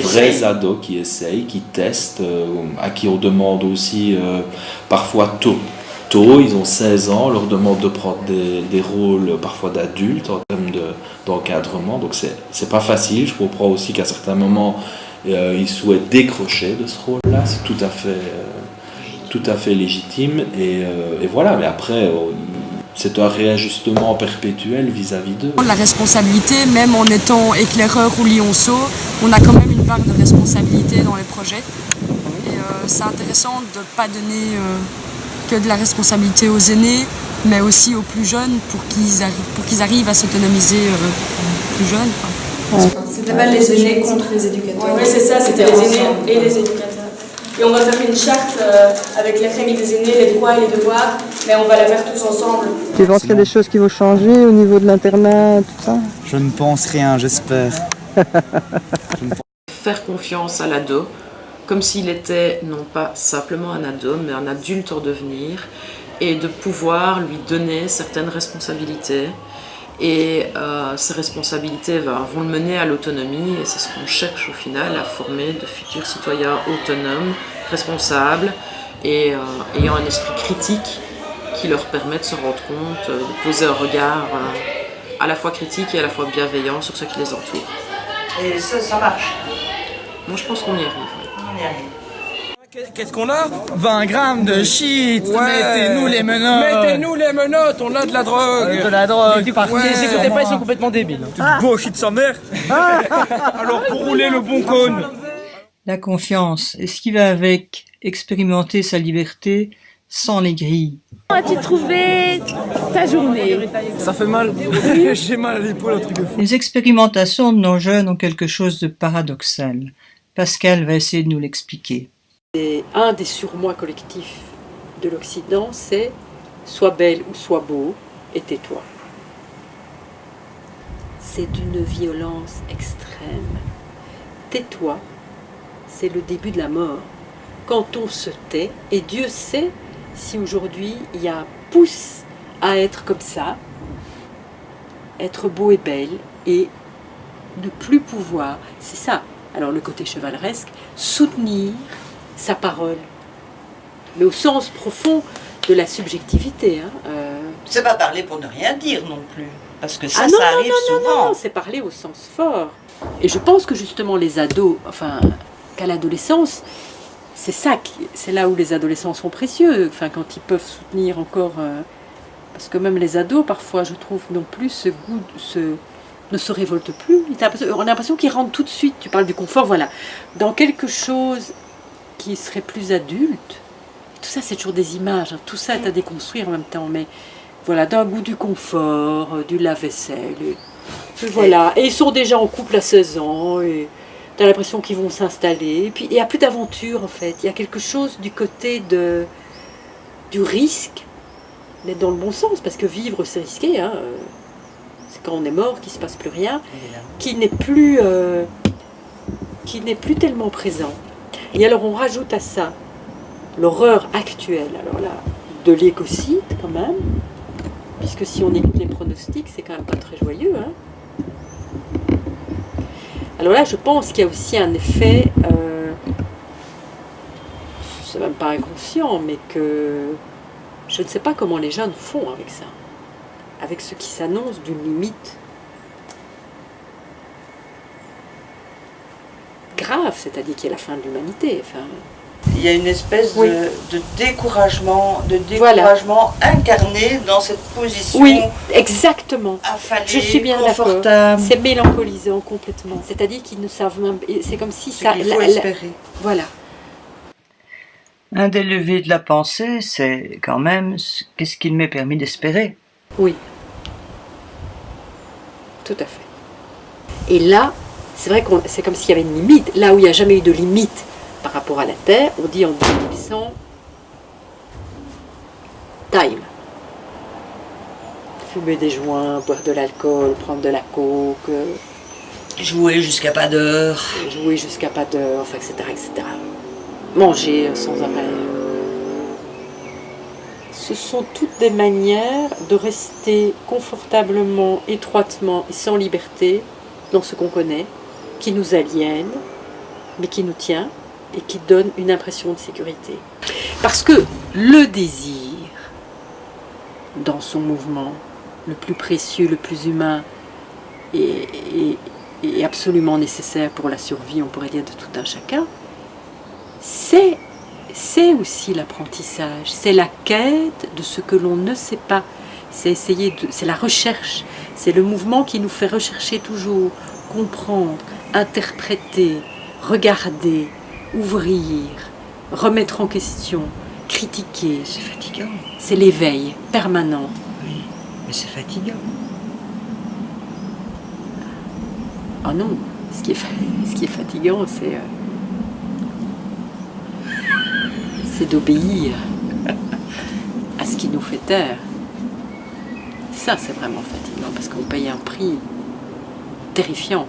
vrais ados qui essayent, qui testent, à qui on demande aussi parfois tôt, ils ont 16 ans, on leur demande de prendre des rôles parfois d'adultes en termes d'encadrement, donc c'est pas facile. Je comprends aussi qu'à certains moments ils souhaitent décrocher de ce rôle-là, c'est tout à fait légitime, et voilà, mais après c'est un réajustement perpétuel vis-à-vis d'eux. La responsabilité, même en étant éclaireur ou lionceau, on a quand même une part de responsabilité dans les projets, et c'est intéressant de ne pas donner que de la responsabilité aux aînés, mais aussi aux plus jeunes pour qu'ils arrivent à s'autonomiser plus jeunes. Ouais. C'était pas les aînés contre les éducateurs. Oui, c'est ça, c'était les aînés et les éducateurs. Et on va faire une charte avec les règles des aînés, les droits et les devoirs, mais on va la faire tous ensemble. Tu penses qu'il y a des choses qui vont changer au niveau de l'internat, tout ça? Je ne pense rien, j'espère. Faire confiance à l'ado, comme s'il était non pas simplement un ado, mais un adulte en devenir, et de pouvoir lui donner certaines responsabilités Et ces responsabilités vont le mener à l'autonomie, et c'est ce qu'on cherche au final, à former de futurs citoyens autonomes, responsables, et ayant un esprit critique qui leur permet de se rendre compte, de poser un regard à la fois critique et à la fois bienveillant sur ceux qui les entourent. Et ça marche. Moi je pense qu'on y arrive. On y arrive. Qu'est-ce qu'on a 20 grammes de shit. Mettez-nous les menottes. Mettez-nous les menottes, on a de la drogue. De la drogue, Les écoutez pas, ils sont complètement débiles. Beau shit sa mère. Alors pour rouler le bon cône. La confiance, et ce qui va avec expérimenter sa liberté sans les grilles. As-tu trouvé ta journée? Ça fait mal. J'ai mal à l'épaule, un truc de fou. Les expérimentations de nos jeunes ont quelque chose de paradoxal. Pascal va essayer de nous l'expliquer. Et un des surmois collectifs de l'Occident, c'est « sois belle ou sois beau et tais-toi ». C'est d'une violence extrême. Tais-toi, c'est le début de la mort. Quand on se tait, et Dieu sait si aujourd'hui il y a un pouce à être comme ça, être beau et belle, et ne plus pouvoir, c'est ça, alors le côté chevaleresque, soutenir sa parole, mais au sens profond de la subjectivité. C'est pas parler pour ne rien dire non plus, parce que ça arrive Non, souvent. c'est parler au sens fort. Et je pense que justement les ados, enfin, qu'à l'adolescence, c'est là où les adolescents sont précieux, enfin, quand ils peuvent soutenir encore, parce que même les ados, parfois, je trouve, non plus ce goût, ne se révoltent plus. On a l'impression qu'ils rentrent tout de suite, tu parles du confort, voilà, dans quelque chose qui serait plus adulte. Tout ça, c'est toujours des images, hein. Tout ça est à déconstruire en même temps, mais voilà, d'un goût du confort, du lave-vaisselle, et voilà. Et ils sont déjà en couple à 16 ans, et t'as l'impression qu'ils vont s'installer, et puis il n'y a plus d'aventure en fait, il y a quelque chose du côté du risque, mais dans le bon sens, parce que vivre c'est risqué, hein. C'est quand on est mort qu'il ne se passe plus rien, qui n'est plus tellement présent. Et alors on rajoute à ça l'horreur actuelle, alors là, de l'écocide quand même, puisque si on écoute les pronostics, c'est quand même pas très joyeux. Hein. Alors là, je pense qu'il y a aussi un effet, c'est même pas inconscient, mais que je ne sais pas comment les jeunes font avec ça, avec ce qui s'annonce d'une limite grave, c'est-à-dire qu'il y a la fin de l'humanité. Enfin, il y a une espèce de découragement, voilà, incarné dans cette position. Oui, exactement. Affalée, je suis bien d'accord. C'est mélancolisant complètement. C'est-à-dire qu'ils ne savent même. C'est comme si ça. Il faut espérer. Voilà. Un des leviers de la pensée, c'est quand même qu'est-ce qu'il m'est permis d'espérer. Oui. Tout à fait. Et là, c'est vrai que c'est comme s'il y avait une limite. Là où il n'y a jamais eu de limite par rapport à la Terre, on dit en 1800, time. Fumer des joints, boire de l'alcool, prendre de la coke. Jouer jusqu'à pas d'heure. Jouer jusqu'à pas d'heure, enfin, etc., etc. Manger sans arrêt. Ce sont toutes des manières de rester confortablement, étroitement et sans liberté dans ce qu'on connaît, qui nous aliène, mais qui nous tient et qui donne une impression de sécurité. Parce que le désir, dans son mouvement, le plus précieux, le plus humain, est absolument nécessaire pour la survie, on pourrait dire, de tout un chacun, c'est aussi l'apprentissage, c'est la quête de ce que l'on ne sait pas, c'est la recherche, c'est le mouvement qui nous fait rechercher toujours, comprendre, interpréter, regarder, ouvrir, remettre en question, critiquer. C'est fatigant. C'est l'éveil permanent. Oui, mais c'est fatigant. Ah non, ce qui est fatigant, c'est d'obéir à ce qui nous fait taire. Ça, c'est vraiment fatigant, parce qu'on paye un prix terrifiant.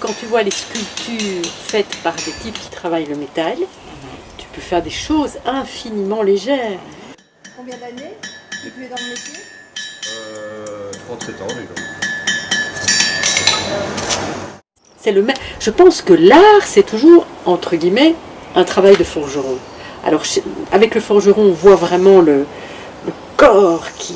quand tu vois les sculptures faites par des types qui travaillent le métal, tu peux faire des choses infiniment légères. Combien d'années depuis dans le métier 37 ans déjà. Je pense que l'art, c'est toujours, entre guillemets, un travail de forgeron. Alors, avec le forgeron, on voit vraiment le corps qui...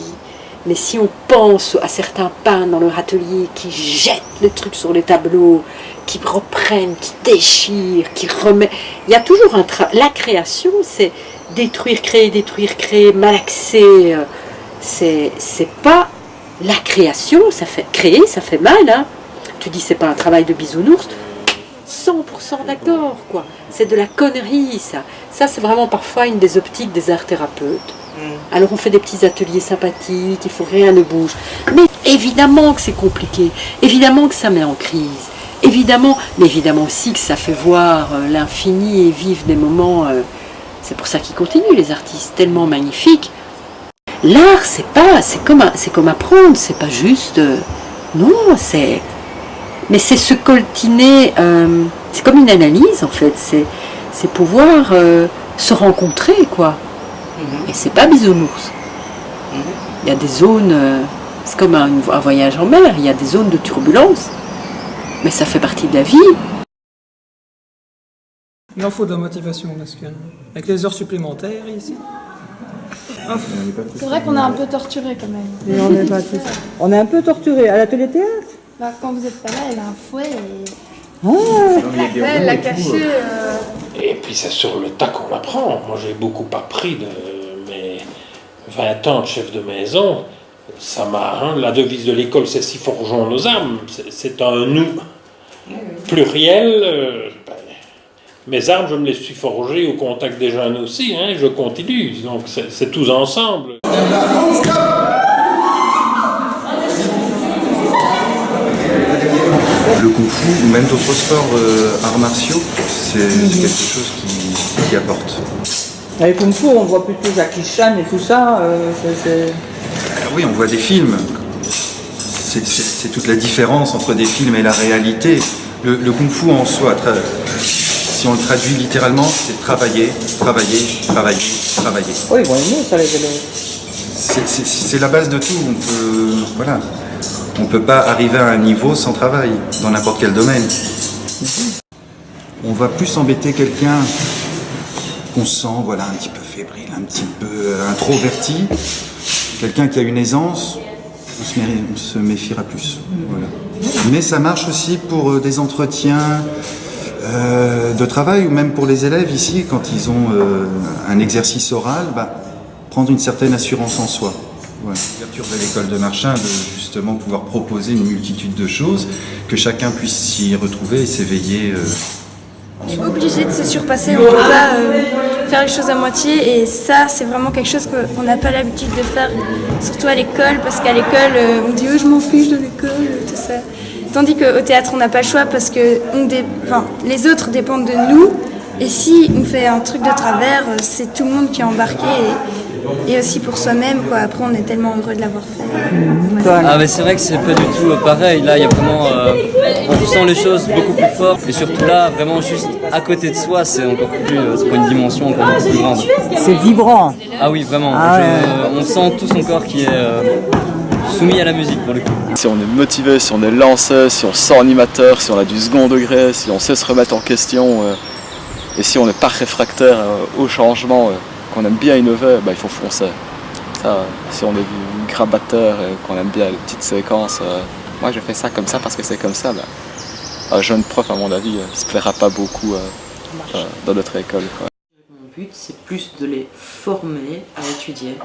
Mais si on pense à certains peintres dans leur atelier qui jettent le truc sur les tableaux, qui reprennent, qui déchirent, qui remettent... Il y a toujours un travail... La création, c'est détruire, créer, malaxer. C'est pas... La création, ça fait... Créer, ça fait mal, hein. Tu dis c'est pas un travail de bisounours, 100% d'accord, quoi. C'est de la connerie, ça. Ça, c'est vraiment parfois une des optiques des arts thérapeutes. Alors on fait des petits ateliers sympathiques, il faut rien ne bouge. Mais évidemment que c'est compliqué, évidemment que ça met en crise, évidemment, mais évidemment aussi que ça fait voir l'infini et vivre des moments... c'est pour ça qu'ils continuent, les artistes, tellement magnifiques. L'art, c'est comme apprendre, c'est pas juste... non, c'est... Mais c'est se coltiner, c'est comme une analyse en fait, c'est pouvoir se rencontrer, quoi. Et c'est pas bisounours. Il y a des zones, c'est comme un voyage en mer, il y a des zones de turbulence, mais ça fait partie de la vie. Il en faut de la motivation, parce que avec les heures supplémentaires ici. C'est vrai qu'on est un peu torturé quand même. Mais on est un peu torturé. À l'atelier théâtre Quand vous n'êtes pas là, elle a un fouet et... Elle l'a caché. Et puis c'est sur le tas qu'on l'apprend. Moi j'ai beaucoup appris de mes 20 ans de chef de maison. Ça m'a. La devise de l'école, c'est si forgeons nos âmes. C'est un nous pluriel. Mes armes, je me les suis forgées au contact des jeunes aussi. Je continue. Donc c'est tous ensemble. Le kung-fu ou même d'autres sports arts martiaux, c'est quelque chose qui apporte. Avec kung-fu, on voit plutôt Jackie Chan et tout ça. Oui, on voit des films. C'est toute la différence entre des films et la réalité. Le kung-fu en soi, si on le traduit littéralement, c'est travailler. Oui, bon, aimer ça, les élèves. C'est la base de tout. On ne peut pas arriver à un niveau sans travail, dans n'importe quel domaine. On va plus embêter quelqu'un qu'on sent un petit peu fébrile, un petit peu introverti. Quelqu'un qui a une aisance, on se méfiera plus. Voilà. Mais ça marche aussi pour des entretiens de travail, ou même pour les élèves ici, quand ils ont un exercice oral, prendre une certaine assurance en soi. Voilà. L'ouverture de l'école de Marchand, de justement pouvoir proposer une multitude de choses, que chacun puisse s'y retrouver et s'éveiller. On est obligé de se surpasser, on ne peut pas faire les choses à moitié, et ça c'est vraiment quelque chose qu'on n'a pas l'habitude de faire, surtout à l'école, parce qu'à l'école on dit je m'en fiche de l'école, tout ça. Tandis qu'au théâtre on n'a pas le choix parce que les autres dépendent de nous, et si on fait un truc de travers, c'est tout le monde qui est embarqué. Et aussi pour soi-même, quoi. Après, on est tellement heureux de l'avoir fait. Ah, mais c'est vrai que c'est pas du tout pareil. Là, il y a vraiment. On ressent les choses beaucoup plus fort. Et surtout là, vraiment juste à côté de soi, c'est encore plus. C'est pas une dimension encore beaucoup plus grande. C'est vibrant. Ah oui, vraiment. On sent tout son corps qui est soumis à la musique pour le coup. Si on est motivé, si on est lancé, si on sent animateur, si on a du second degré, si on sait se remettre en question, et si on n'est pas réfractaire au changement. Qu'on aime bien innover, il faut foncer. Ça, si on est du grabataire et qu'on aime bien les petites séquences, moi je fais ça comme ça parce que c'est comme ça, un jeune prof à mon avis ne se plaira pas beaucoup dans notre école. Quoi. Mon but c'est plus de les former à étudier,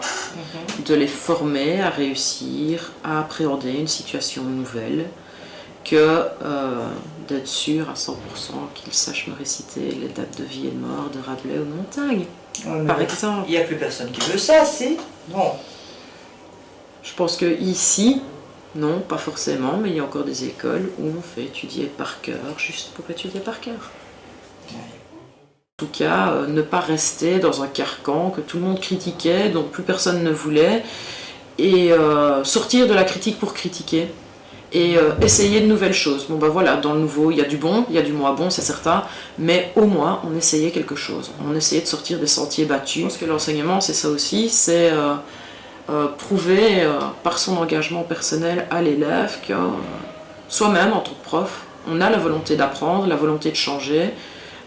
de les former à réussir, à appréhender une situation nouvelle, que d'être sûr à 100% qu'ils sachent me réciter les dates de vie et de mort de Rabelais ou de Montaigne. Par exemple. Il n'y a plus personne qui veut ça, si? Non. Je pense que ici, non, pas forcément, mais il y a encore des écoles où on fait étudier par cœur, juste pour étudier par cœur. En tout cas, ne pas rester dans un carcan que tout le monde critiquait, dont plus personne ne voulait, et sortir de la critique pour critiquer. et essayer de nouvelles choses. Bon ben voilà, dans le nouveau, il y a du bon, il y a du moins bon, c'est certain, mais au moins on essayait quelque chose. On essayait de sortir des sentiers battus. Parce que l'enseignement, c'est ça aussi, c'est prouver par son engagement personnel à l'élève que soi-même, en tant que prof, on a la volonté d'apprendre, la volonté de changer,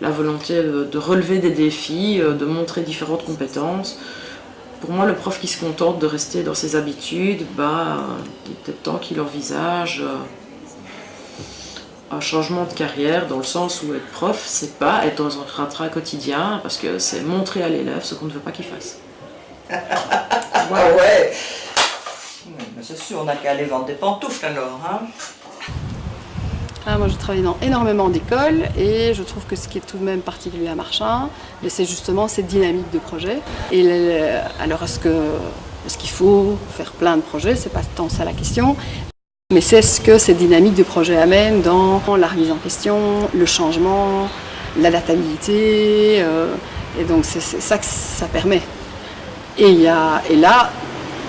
la volonté de relever des défis, de montrer différentes compétences. Pour moi, le prof qui se contente de rester dans ses habitudes, il est peut-être temps qu'il envisage un changement de carrière, dans le sens où être prof, c'est pas être dans un train-train quotidien, parce que c'est montrer à l'élève ce qu'on ne veut pas qu'il fasse. Ouais. Mais c'est sûr, on n'a qu'à aller vendre des pantoufles alors, hein. Moi, je travaille dans énormément d'écoles et je trouve que ce qui est tout de même particulier à Marchand, c'est justement cette dynamique de projet. Et alors, est-ce qu'il faut faire plein de projets? C'est pas tant ça la question. Mais c'est ce que cette dynamique de projet amène dans la remise en question, le changement, l'adaptabilité. Et donc, c'est ça que ça permet. Et là,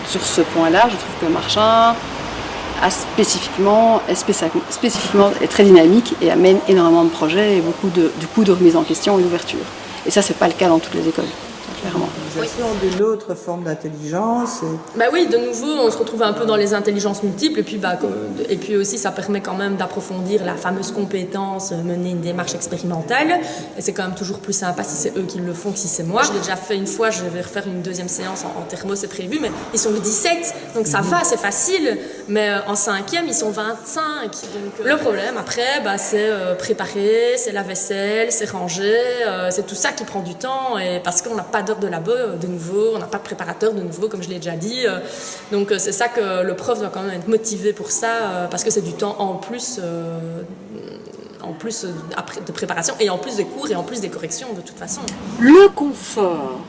sur ce point-là, je trouve que Marchand spécifiquement est très dynamique et amène énormément de projets et beaucoup de remise en question et d'ouverture. Et ça, c'est pas le cas dans toutes les écoles, clairement. De l'autre forme d'intelligence. Bah oui, de nouveau, on se retrouve un peu dans les intelligences multiples et puis aussi ça permet quand même d'approfondir la fameuse compétence, mener une démarche expérimentale. Et c'est quand même toujours plus sympa si c'est eux qui le font que si c'est moi. Je l'ai déjà fait une fois, je vais refaire une deuxième séance en thermo, c'est prévu, mais ils sont que 17, donc ça va, c'est facile. Mais en 5e, ils sont 25. Donc, le problème après, c'est préparer, c'est la vaisselle, c'est ranger, c'est tout ça qui prend du temps. Et parce qu'on n'a pas d'heure de labo, de nouveau, on n'a pas de préparateur de nouveau, comme je l'ai déjà dit. Donc c'est ça que le prof doit quand même être motivé pour ça, parce que c'est du temps en plus de préparation, et en plus des cours, et en plus des corrections, de toute façon. Le confort,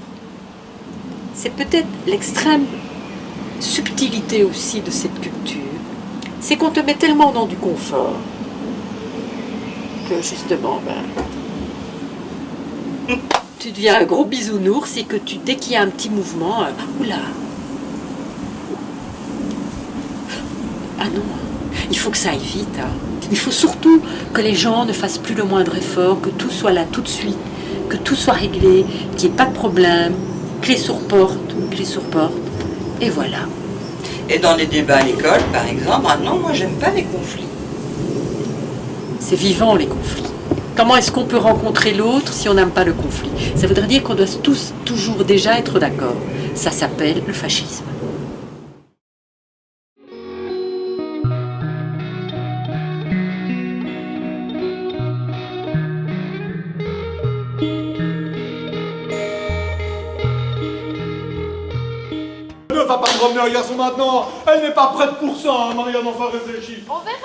c'est peut-être l'extrême subtilité aussi de cette culture. C'est qu'on te met tellement dans du confort que justement, tu deviens un gros bisounours et que dès qu'il y a un petit mouvement, oula, ah non, il faut que ça aille vite. Hein. Il faut surtout que les gens ne fassent plus le moindre effort, que tout soit là tout de suite, que tout soit réglé, qu'il n'y ait pas de problème, clé sur porte, et voilà. Et dans les débats à l'école, par exemple, non, moi j'aime pas les conflits. C'est vivant les conflits. Comment est-ce qu'on peut rencontrer l'autre si on n'aime pas le conflit? Ça voudrait dire qu'on doit tous toujours déjà être d'accord. Ça s'appelle le fascisme. Ne va pas me promener un garçon maintenant. Elle n'est pas prête pour ça, hein, Marianne, enfin réfléchis. On verra.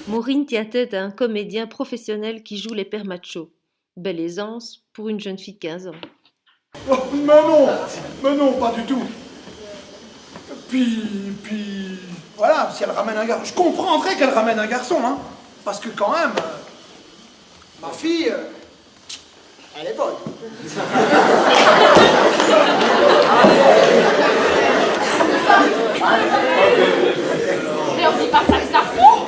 Maureen tient tête à un comédien professionnel qui joue les pères machos. Belle aisance pour une jeune fille de 15 ans. Oh, mais non, pas du tout. Puis, voilà, si elle ramène un garçon, je comprendrais qu'elle ramène un garçon, hein, parce que quand même, ma fille, elle est bonne. Mais on dit pas ça que ça fout.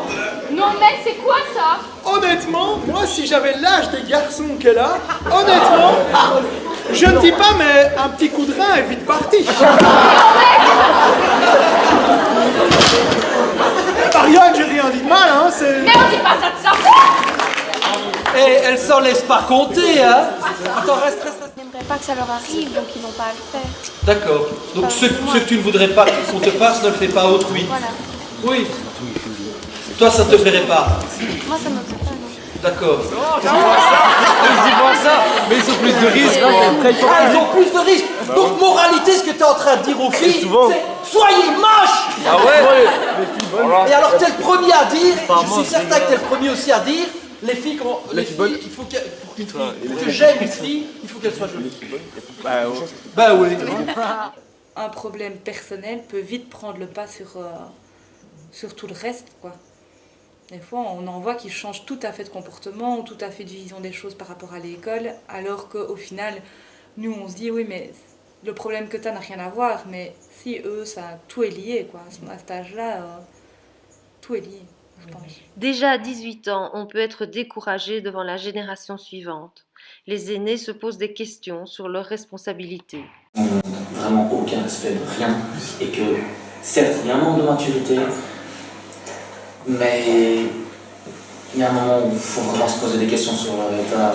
Non mais c'est quoi ça? Honnêtement, moi si j'avais l'âge des garçons qu'elle a, honnêtement, je ne dis pas mais un petit coup de rein est vite parti. Marianne, j'ai rien dit de mal, hein, c'est... Mais on dit pas ça de ça. Et elle s'en laisse pas compter, hein. Attends, reste. J'aimerais pas que ça leur arrive, donc ils vont pas le faire. D'accord. Donc ce que tu ne voudrais pas qu'on te fasse, ne le fais pas à autrui. Voilà. Oui. Toi, ça te plairait pas. Moi ça me plaît pas, non. D'accord. Je dis pas ça, mais ils ont plus de risques. Ils ont plus de risques. Donc moralité, ce que tu es en train de dire aux filles, c'est soyez moches. Ah ouais. Et alors t'es le premier à dire, je suis certain que t'es le premier aussi à dire, les filles, il faut que j'aime une fille, il faut qu'elle soit jolie. Bah oui. Un problème personnel peut vite prendre le pas sur tout le reste, quoi. Des fois, on en voit qui changent tout à fait de comportement ou tout à fait de vision des choses par rapport à l'école, alors qu'au final, nous, on se dit, oui, mais le problème que tu as n'a rien à voir, mais si eux, tout est lié, quoi. À cet âge-là, tout est lié, je pense. Déjà à 18 ans, on peut être découragé devant la génération suivante. Les aînés se posent des questions sur leurs responsabilités. Vraiment aucun respect de rien, et que certes il y a un manque de maturité, mais il y a un moment où il faut vraiment se poser des questions sur leur état.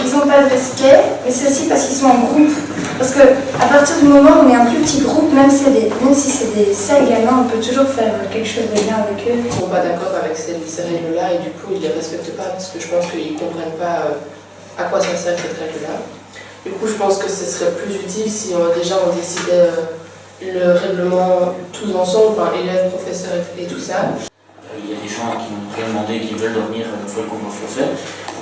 Ils n'ont pas de respect, mais c'est aussi parce qu'ils sont en groupe. Parce qu'à partir du moment où on est un plus petit groupe, même si c'est des seuls gamins, on peut toujours faire quelque chose de bien avec eux. Ils ne sont pas d'accord avec ces règles-là et du coup ils ne les respectent pas parce que je pense qu'ils ne comprennent pas à quoi ça sert cette règle-là. Du coup je pense que ce serait plus utile si déjà on décidait le règlement tous ensemble, enfin élèves, professeurs et tout ça. Il y a des gens qui n'ont rien demandé, qui veulent dormir une fois le couvre-feu fait,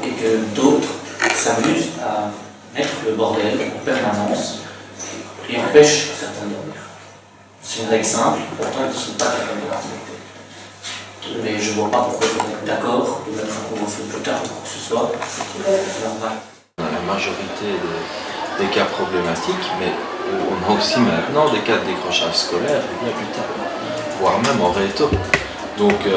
et que d'autres s'amusent à mettre le bordel en permanence et empêchent certains de dormir. C'est une règle simple, pourtant ils ne sont pas capables de la respecter. Mais je ne vois pas pourquoi ils sont d'accord de mettre un couvre-feu plus tard ou quoi que ce soit. C'est normal. Dans la majorité des cas problématiques, mais on a aussi maintenant des cas de décrochage scolaire bien plus tard, voire même en réto. Donc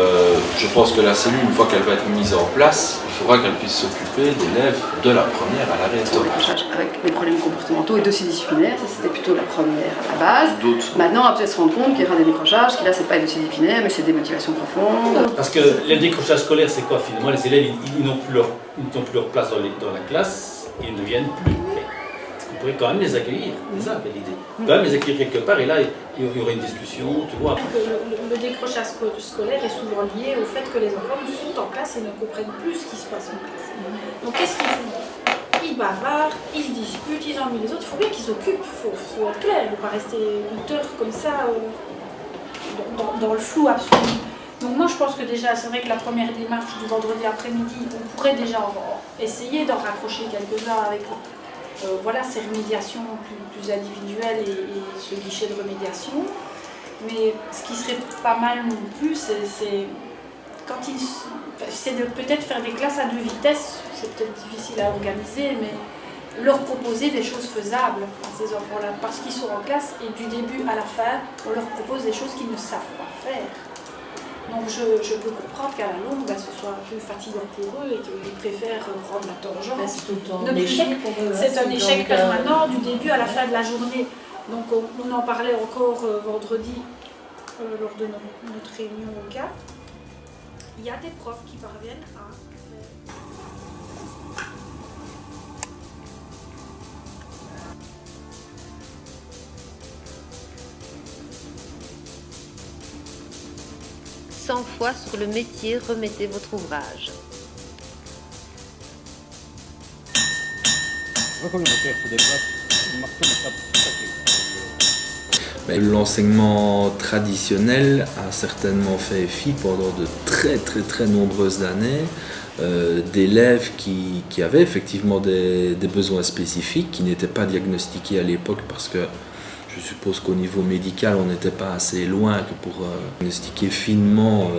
je pense que la cellule, une fois qu'elle va être mise en place, il faudra qu'elle puisse s'occuper d'élèves de la première à la réto. Avec les problèmes comportementaux et dossiers disciplinaires, ça c'était plutôt la première à la base. Maintenant on va peut-être se rendre compte qu'il y aura des décrochages, que là c'est pas des dossiers disciplinaires mais c'est des motivations profondes. Parce que le décrochage scolaire c'est quoi finalement? Les élèves ils n'ont plus leur place dans la classe et ils ne viennent plus. On pourrait quand même les accueillir, c'est ça l'idée. Quand même les accueillir quelque part et là il y aurait une discussion, tu vois. Le décrochage scolaire est souvent lié au fait que les enfants sont en classe et ne comprennent plus ce qui se passe en classe. Donc qu'est-ce qu'ils font? Ils bavardent, ils se disputent, ils ennuient les autres, il faut bien qu'ils s'occupent, il faut être clair, il ne faut pas rester 8 heures comme ça dans le flou absolu. Donc moi je pense que déjà c'est vrai que la première démarche du vendredi après-midi, on pourrait déjà essayer d'en raccrocher quelques-uns avec voilà, ces remédiations plus individuelles et ce guichet de remédiation. Mais ce qui serait pas mal non plus, c'est de peut-être faire des classes à 2 vitesses. C'est peut-être difficile à organiser, mais leur proposer des choses faisables à ces enfants-là. Parce qu'ils sont en classe et du début à la fin, on leur propose des choses qu'ils ne savent pas faire. Donc je peux comprendre qu'à la longue, ce soit plus fatigant pour eux et qu'ils préfèrent prendre la tangente. C'est tout le temps un échec pour eux. C'est un échec permanent du début à la fin de la journée. Donc on en parlait encore vendredi lors de notre réunion au CAP. Il y a des profs qui parviennent à faire... 100 fois sur le métier, remettez votre ouvrage. L'enseignement traditionnel a certainement fait fi pendant de très nombreuses années d'élèves qui avaient effectivement des besoins spécifiques, qui n'étaient pas diagnostiqués à l'époque parce que je suppose qu'au niveau médical, on n'était pas assez loin que pour diagnostiquer finement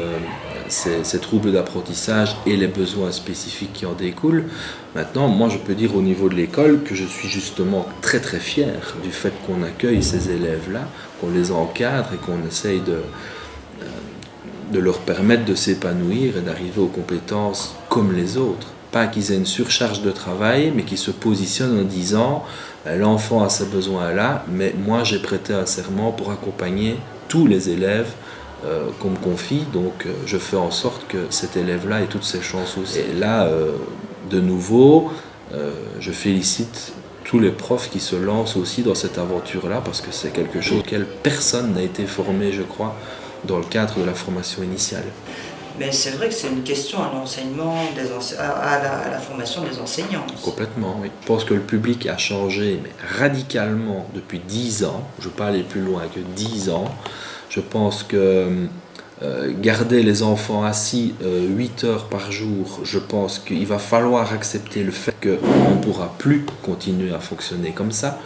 ces troubles d'apprentissage et les besoins spécifiques qui en découlent. Maintenant, moi je peux dire au niveau de l'école que je suis justement très fier du fait qu'on accueille ces élèves-là, qu'on les encadre et qu'on essaye de leur permettre de s'épanouir et d'arriver aux compétences comme les autres. Pas qu'ils aient une surcharge de travail, mais qu'ils se positionnent en disant l'enfant a ces besoins-là, mais moi j'ai prêté un serment pour accompagner tous les élèves qu'on me confie, donc je fais en sorte que cet élève-là ait toutes ses chances aussi. Et là, de nouveau, je félicite tous les profs qui se lancent aussi dans cette aventure-là, parce que c'est quelque chose auquel personne n'a été formé, je crois, dans le cadre de la formation initiale. Mais c'est vrai que c'est une question à l'enseignement, à la formation des enseignants. Complètement, oui. Je pense que le public a changé mais radicalement depuis 10 ans. Je ne vais pas aller plus loin que 10 ans. Je pense que garder les enfants assis 8 heures par jour, je pense qu'il va falloir accepter le fait qu'on ne pourra plus continuer à fonctionner comme ça.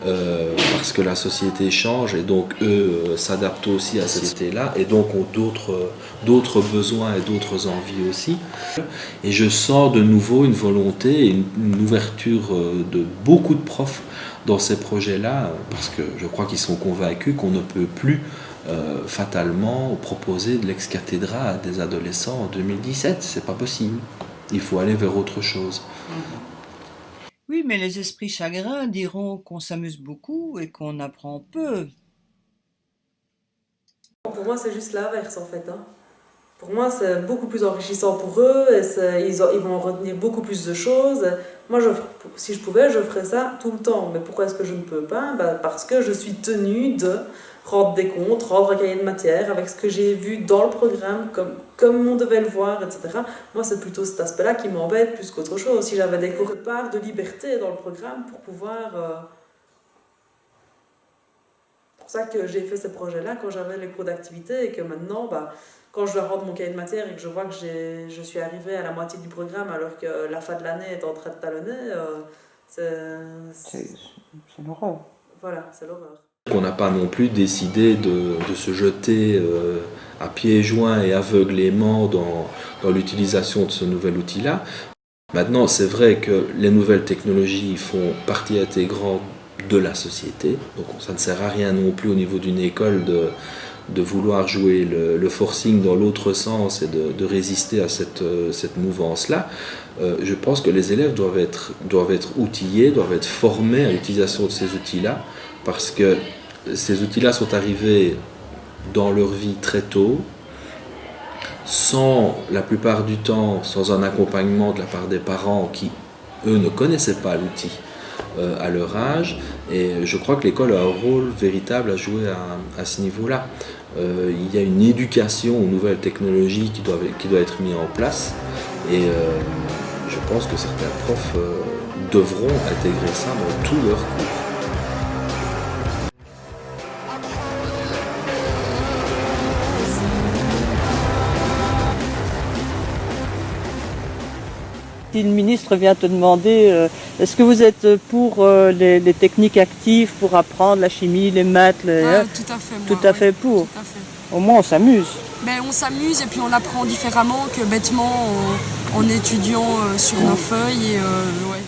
Parce que la société change et donc eux s'adaptent aussi à cette société-là et donc ont d'autres besoins et d'autres envies aussi. Et je sens de nouveau une volonté et une ouverture de beaucoup de profs dans ces projets-là parce que je crois qu'ils sont convaincus qu'on ne peut plus fatalement proposer de l'ex-cathédra à des adolescents en 2017. C'est pas possible. Il faut aller vers autre chose. Oui, mais les esprits chagrins diront qu'on s'amuse beaucoup et qu'on apprend peu. Pour moi, c'est juste l'inverse en fait. Pour moi, c'est beaucoup plus enrichissant pour eux et ils vont en retenir beaucoup plus de choses. Moi, si je pouvais, je ferais ça tout le temps. Mais pourquoi est-ce que je ne peux pas ? Parce que je suis tenue de rendre des comptes, rendre un cahier de matière avec ce que j'ai vu dans le programme, comme on devait le voir, etc. Moi, c'est plutôt cet aspect-là qui m'embête plus qu'autre chose. Si j'avais des cours de part de liberté dans le programme pour pouvoir... C'est pour ça que j'ai fait ces projets-là quand j'avais les cours d'activité et que maintenant, quand je dois rendre mon cahier de matière et que je vois que je suis arrivée à la moitié du programme alors que la fin de l'année est en train de talonner, c'est l'horreur. Voilà, c'est l'horreur. On n'a pas non plus décidé de se jeter à pieds joints et aveuglément dans l'utilisation de ce nouvel outil-là. Maintenant, c'est vrai que les nouvelles technologies font partie intégrante de la société, donc ça ne sert à rien non plus au niveau d'une école de vouloir jouer le forcing dans l'autre sens et de résister à cette mouvance-là. Je pense que les élèves doivent être outillés, doivent être formés à l'utilisation de ces outils-là, parce que ces outils-là sont arrivés dans leur vie très tôt, la plupart du temps, sans un accompagnement de la part des parents qui, eux, ne connaissaient pas l'outil à leur âge, et je crois que l'école a un rôle véritable à jouer à ce niveau-là. Il y a une éducation aux nouvelles technologies qui doit être mise en place, et je pense que certains profs devront intégrer ça dans tous leurs cours. Si le ministre vient te demander est-ce que vous êtes pour les techniques actives pour apprendre la chimie, les maths, tout à fait, moi, tout à fait pour. Tout à fait. Au moins on s'amuse. On s'amuse et puis on apprend différemment que bêtement en étudiant sur nos feuilles. Et, ouais.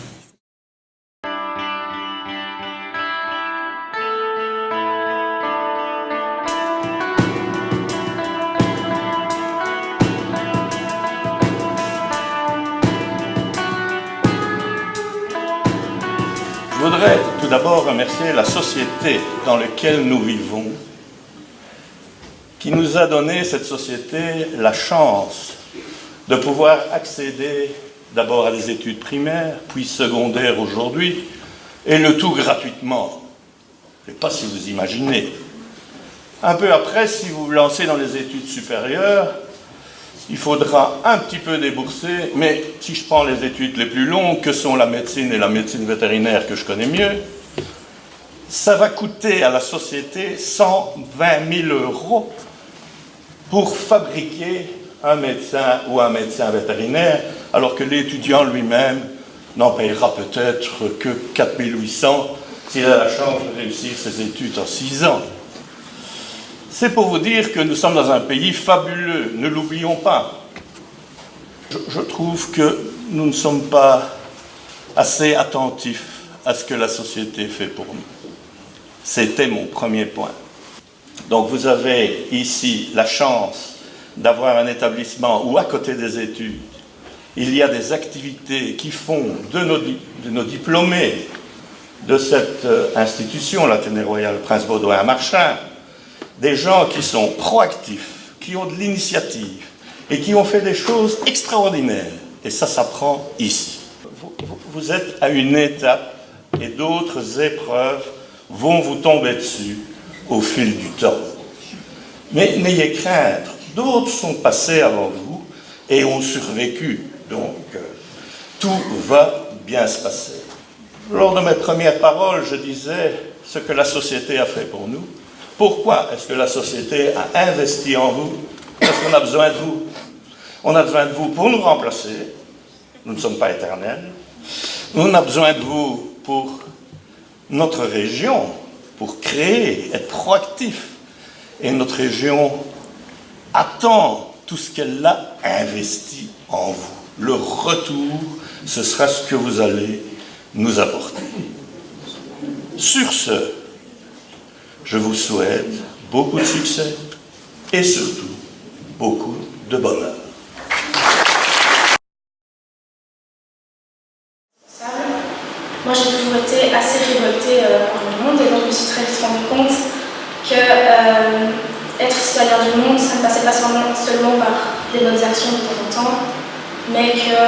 Je voudrais tout d'abord remercier la société dans laquelle nous vivons, qui nous a donné, cette société, la chance de pouvoir accéder d'abord à des études primaires, puis secondaires aujourd'hui, et le tout gratuitement. Je ne sais pas si vous imaginez. Un peu après, si vous vous lancez dans les études supérieures, il faudra un petit peu débourser, mais si je prends les études les plus longues, que sont la médecine et la médecine vétérinaire que je connais mieux, ça va coûter à la société 120 000 € pour fabriquer un médecin ou un médecin vétérinaire, alors que l'étudiant lui-même n'en payera peut-être que 4 800 s'il a la chance de réussir ses études en 6 ans. C'est pour vous dire que nous sommes dans un pays fabuleux, ne l'oublions pas. Je trouve que nous ne sommes pas assez attentifs à ce que la société fait pour nous. C'était mon premier point. Donc vous avez ici la chance d'avoir un établissement où, à côté des études, il y a des activités qui font de nos diplômés de cette institution, l'Athénée royal Prince Baudouin à Marchand, des gens qui sont proactifs, qui ont de l'initiative et qui ont fait des choses extraordinaires. Et ça s'apprend ici. Vous êtes à une étape et d'autres épreuves vont vous tomber dessus au fil du temps. Mais n'ayez crainte, d'autres sont passés avant vous et ont survécu. Donc, tout va bien se passer. Lors de mes premières paroles, je disais ce que la société a fait pour nous. Pourquoi est-ce que la société a investi en vous? Parce qu'on a besoin de vous. On a besoin de vous pour nous remplacer. Nous ne sommes pas éternels. On a besoin de vous pour notre région, pour créer, être proactif. Et notre région attend tout ce qu'elle a investi en vous. Le retour, ce sera ce que vous allez nous apporter. Sur ce, je vous souhaite beaucoup de succès et surtout beaucoup de bonheur. Moi, j'ai toujours été assez révoltée par le monde et donc je me suis très vite rendu compte que être citoyen du monde, ça ne passait pas seulement par des bonnes actions de temps en temps, mais que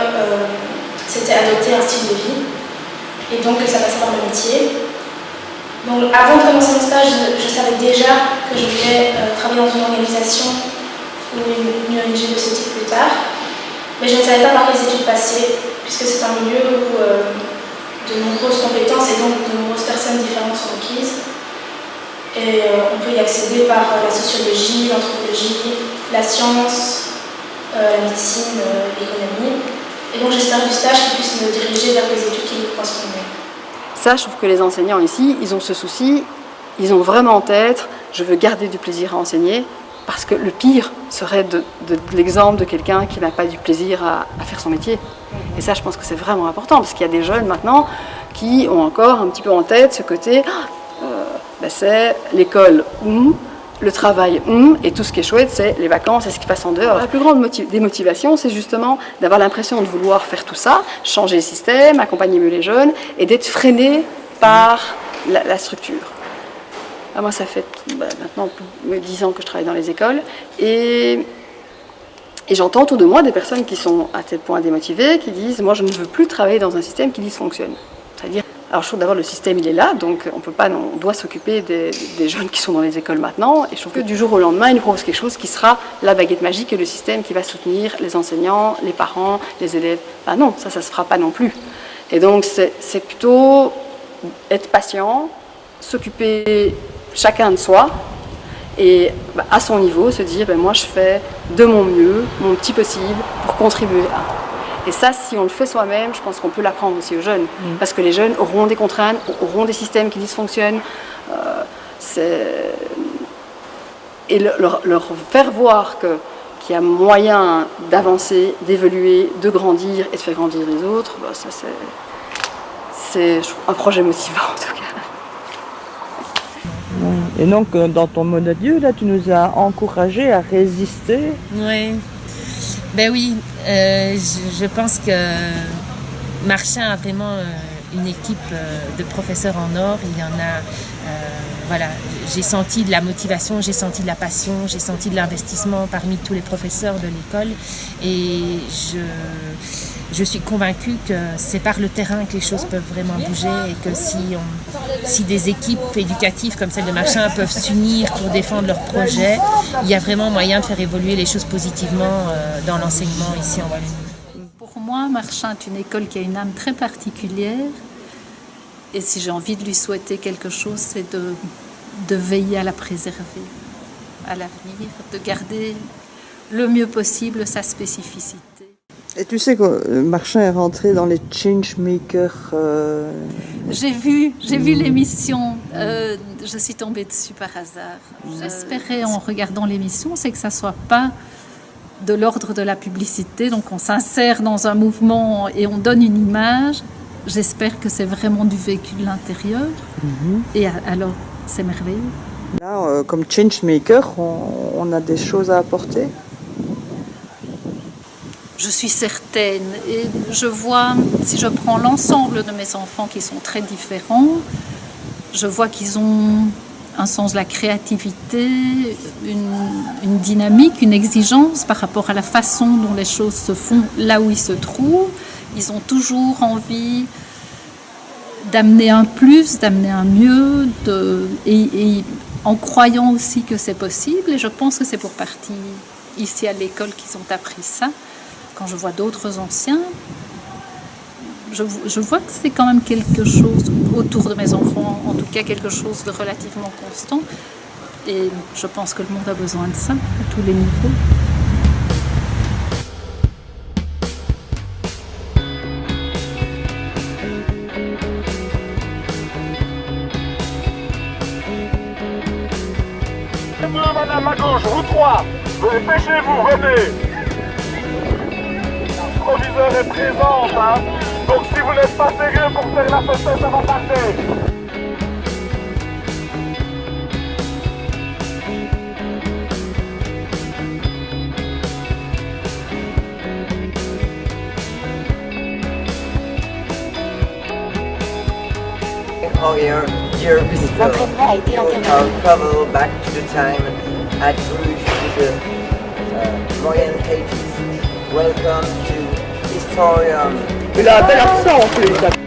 c'était adopter un style de vie et donc que ça passait par le métier. Donc avant de commencer mon stage, je savais déjà que je voulais travailler dans une organisation ou une ONG de ce type plus tard, mais je ne savais pas par quelles études passer, puisque c'est un milieu où de nombreuses compétences et donc de nombreuses personnes différentes sont requises. Et on peut y accéder par la sociologie, l'anthropologie, la science, la médecine, l'économie. Et donc j'espère du stage qui puisse me diriger vers les études qui me correspondent mieux. Ça, je trouve que les enseignants ici, ils ont ce souci, ils ont vraiment en tête, je veux garder du plaisir à enseigner, parce que le pire serait de l'exemple de quelqu'un qui n'a pas du plaisir à faire son métier. Et ça, je pense que c'est vraiment important, parce qu'il y a des jeunes maintenant qui ont encore un petit peu en tête ce côté, c'est l'école, le travail, et tout ce qui est chouette, c'est les vacances et ce qui passe en dehors. La plus grande des motivations, c'est justement d'avoir l'impression de vouloir faire tout ça, changer le système, accompagner mieux les jeunes, et d'être freiné par la structure. Moi, ça fait maintenant plus de 10 ans que je travaille dans les écoles, et j'entends autour de moi des personnes qui sont à tel point démotivées, qui disent « moi, je ne veux plus travailler dans un système qui dysfonctionne ». C'est-à-dire, alors je trouve d'abord le système il est là, donc on doit s'occuper des jeunes qui sont dans les écoles maintenant, et je trouve que du jour au lendemain, ils nous proposent quelque chose qui sera la baguette magique et le système qui va soutenir les enseignants, les parents, les élèves. Ben non, ça se fera pas non plus. Et donc c'est plutôt être patient, s'occuper chacun de soi, et à son niveau se dire moi je fais de mon mieux, mon petit possible pour contribuer à. Et ça, si on le fait soi-même, je pense qu'on peut l'apprendre aussi aux jeunes. Parce que les jeunes auront des contraintes, auront des systèmes qui dysfonctionnent. Et leur faire voir qu'il y a moyen d'avancer, d'évoluer, de grandir et de faire grandir les autres, ça c'est un projet motivant en tout cas. Et donc, dans ton mot de Dieu, là, tu nous as encouragés à résister. Oui. Ben oui, je pense que Marchand a vraiment une équipe de professeurs en or. Il y en a, voilà, j'ai senti de la motivation, j'ai senti de la passion, j'ai senti de l'investissement parmi tous les professeurs de l'école. Et je suis convaincue que c'est par le terrain que les choses peuvent vraiment bouger et que si des équipes éducatives comme celle de Marchand peuvent s'unir pour défendre leurs projets, il y a vraiment moyen de faire évoluer les choses positivement dans l'enseignement ici en Wallonie. Pour moi, Marchand est une école qui a une âme très particulière et si j'ai envie de lui souhaiter quelque chose, c'est de veiller à la préserver à l'avenir, de garder le mieux possible sa spécificité. Et tu sais que Marchand est rentré dans les Changemakers. J'ai vu l'émission, je suis tombée dessus par hasard. J'espérais en regardant l'émission, c'est que ça ne soit pas de l'ordre de la publicité, donc on s'insère dans un mouvement et on donne une image. J'espère que c'est vraiment du vécu de l'intérieur. Et alors, c'est merveilleux. Là, comme Changemaker, on a des choses à apporter. Je suis certaine, et je vois, si je prends l'ensemble de mes enfants qui sont très différents, je vois qu'ils ont un sens de la créativité, une dynamique, une exigence par rapport à la façon dont les choses se font là où ils se trouvent. Ils ont toujours envie d'amener un plus, d'amener un mieux, et en croyant aussi que c'est possible. Et je pense que c'est pour partie ici à l'école qu'ils ont appris ça. Quand je vois d'autres anciens, je vois que c'est quand même quelque chose autour de mes enfants, en tout cas quelque chose de relativement constant. Et je pense que le monde a besoin de ça, à tous les niveaux. Madame à gauche, vous trois, dépêchez-vous, venez. Le proviseur est présent, hein. Donc si vous n'êtes pas sérieux pour faire la photo, ça va partir. here, dear visitor. I'll travel back to the time at Bruges to the Royal Ages. Welcome to Historium. Il a un bel accent en plus.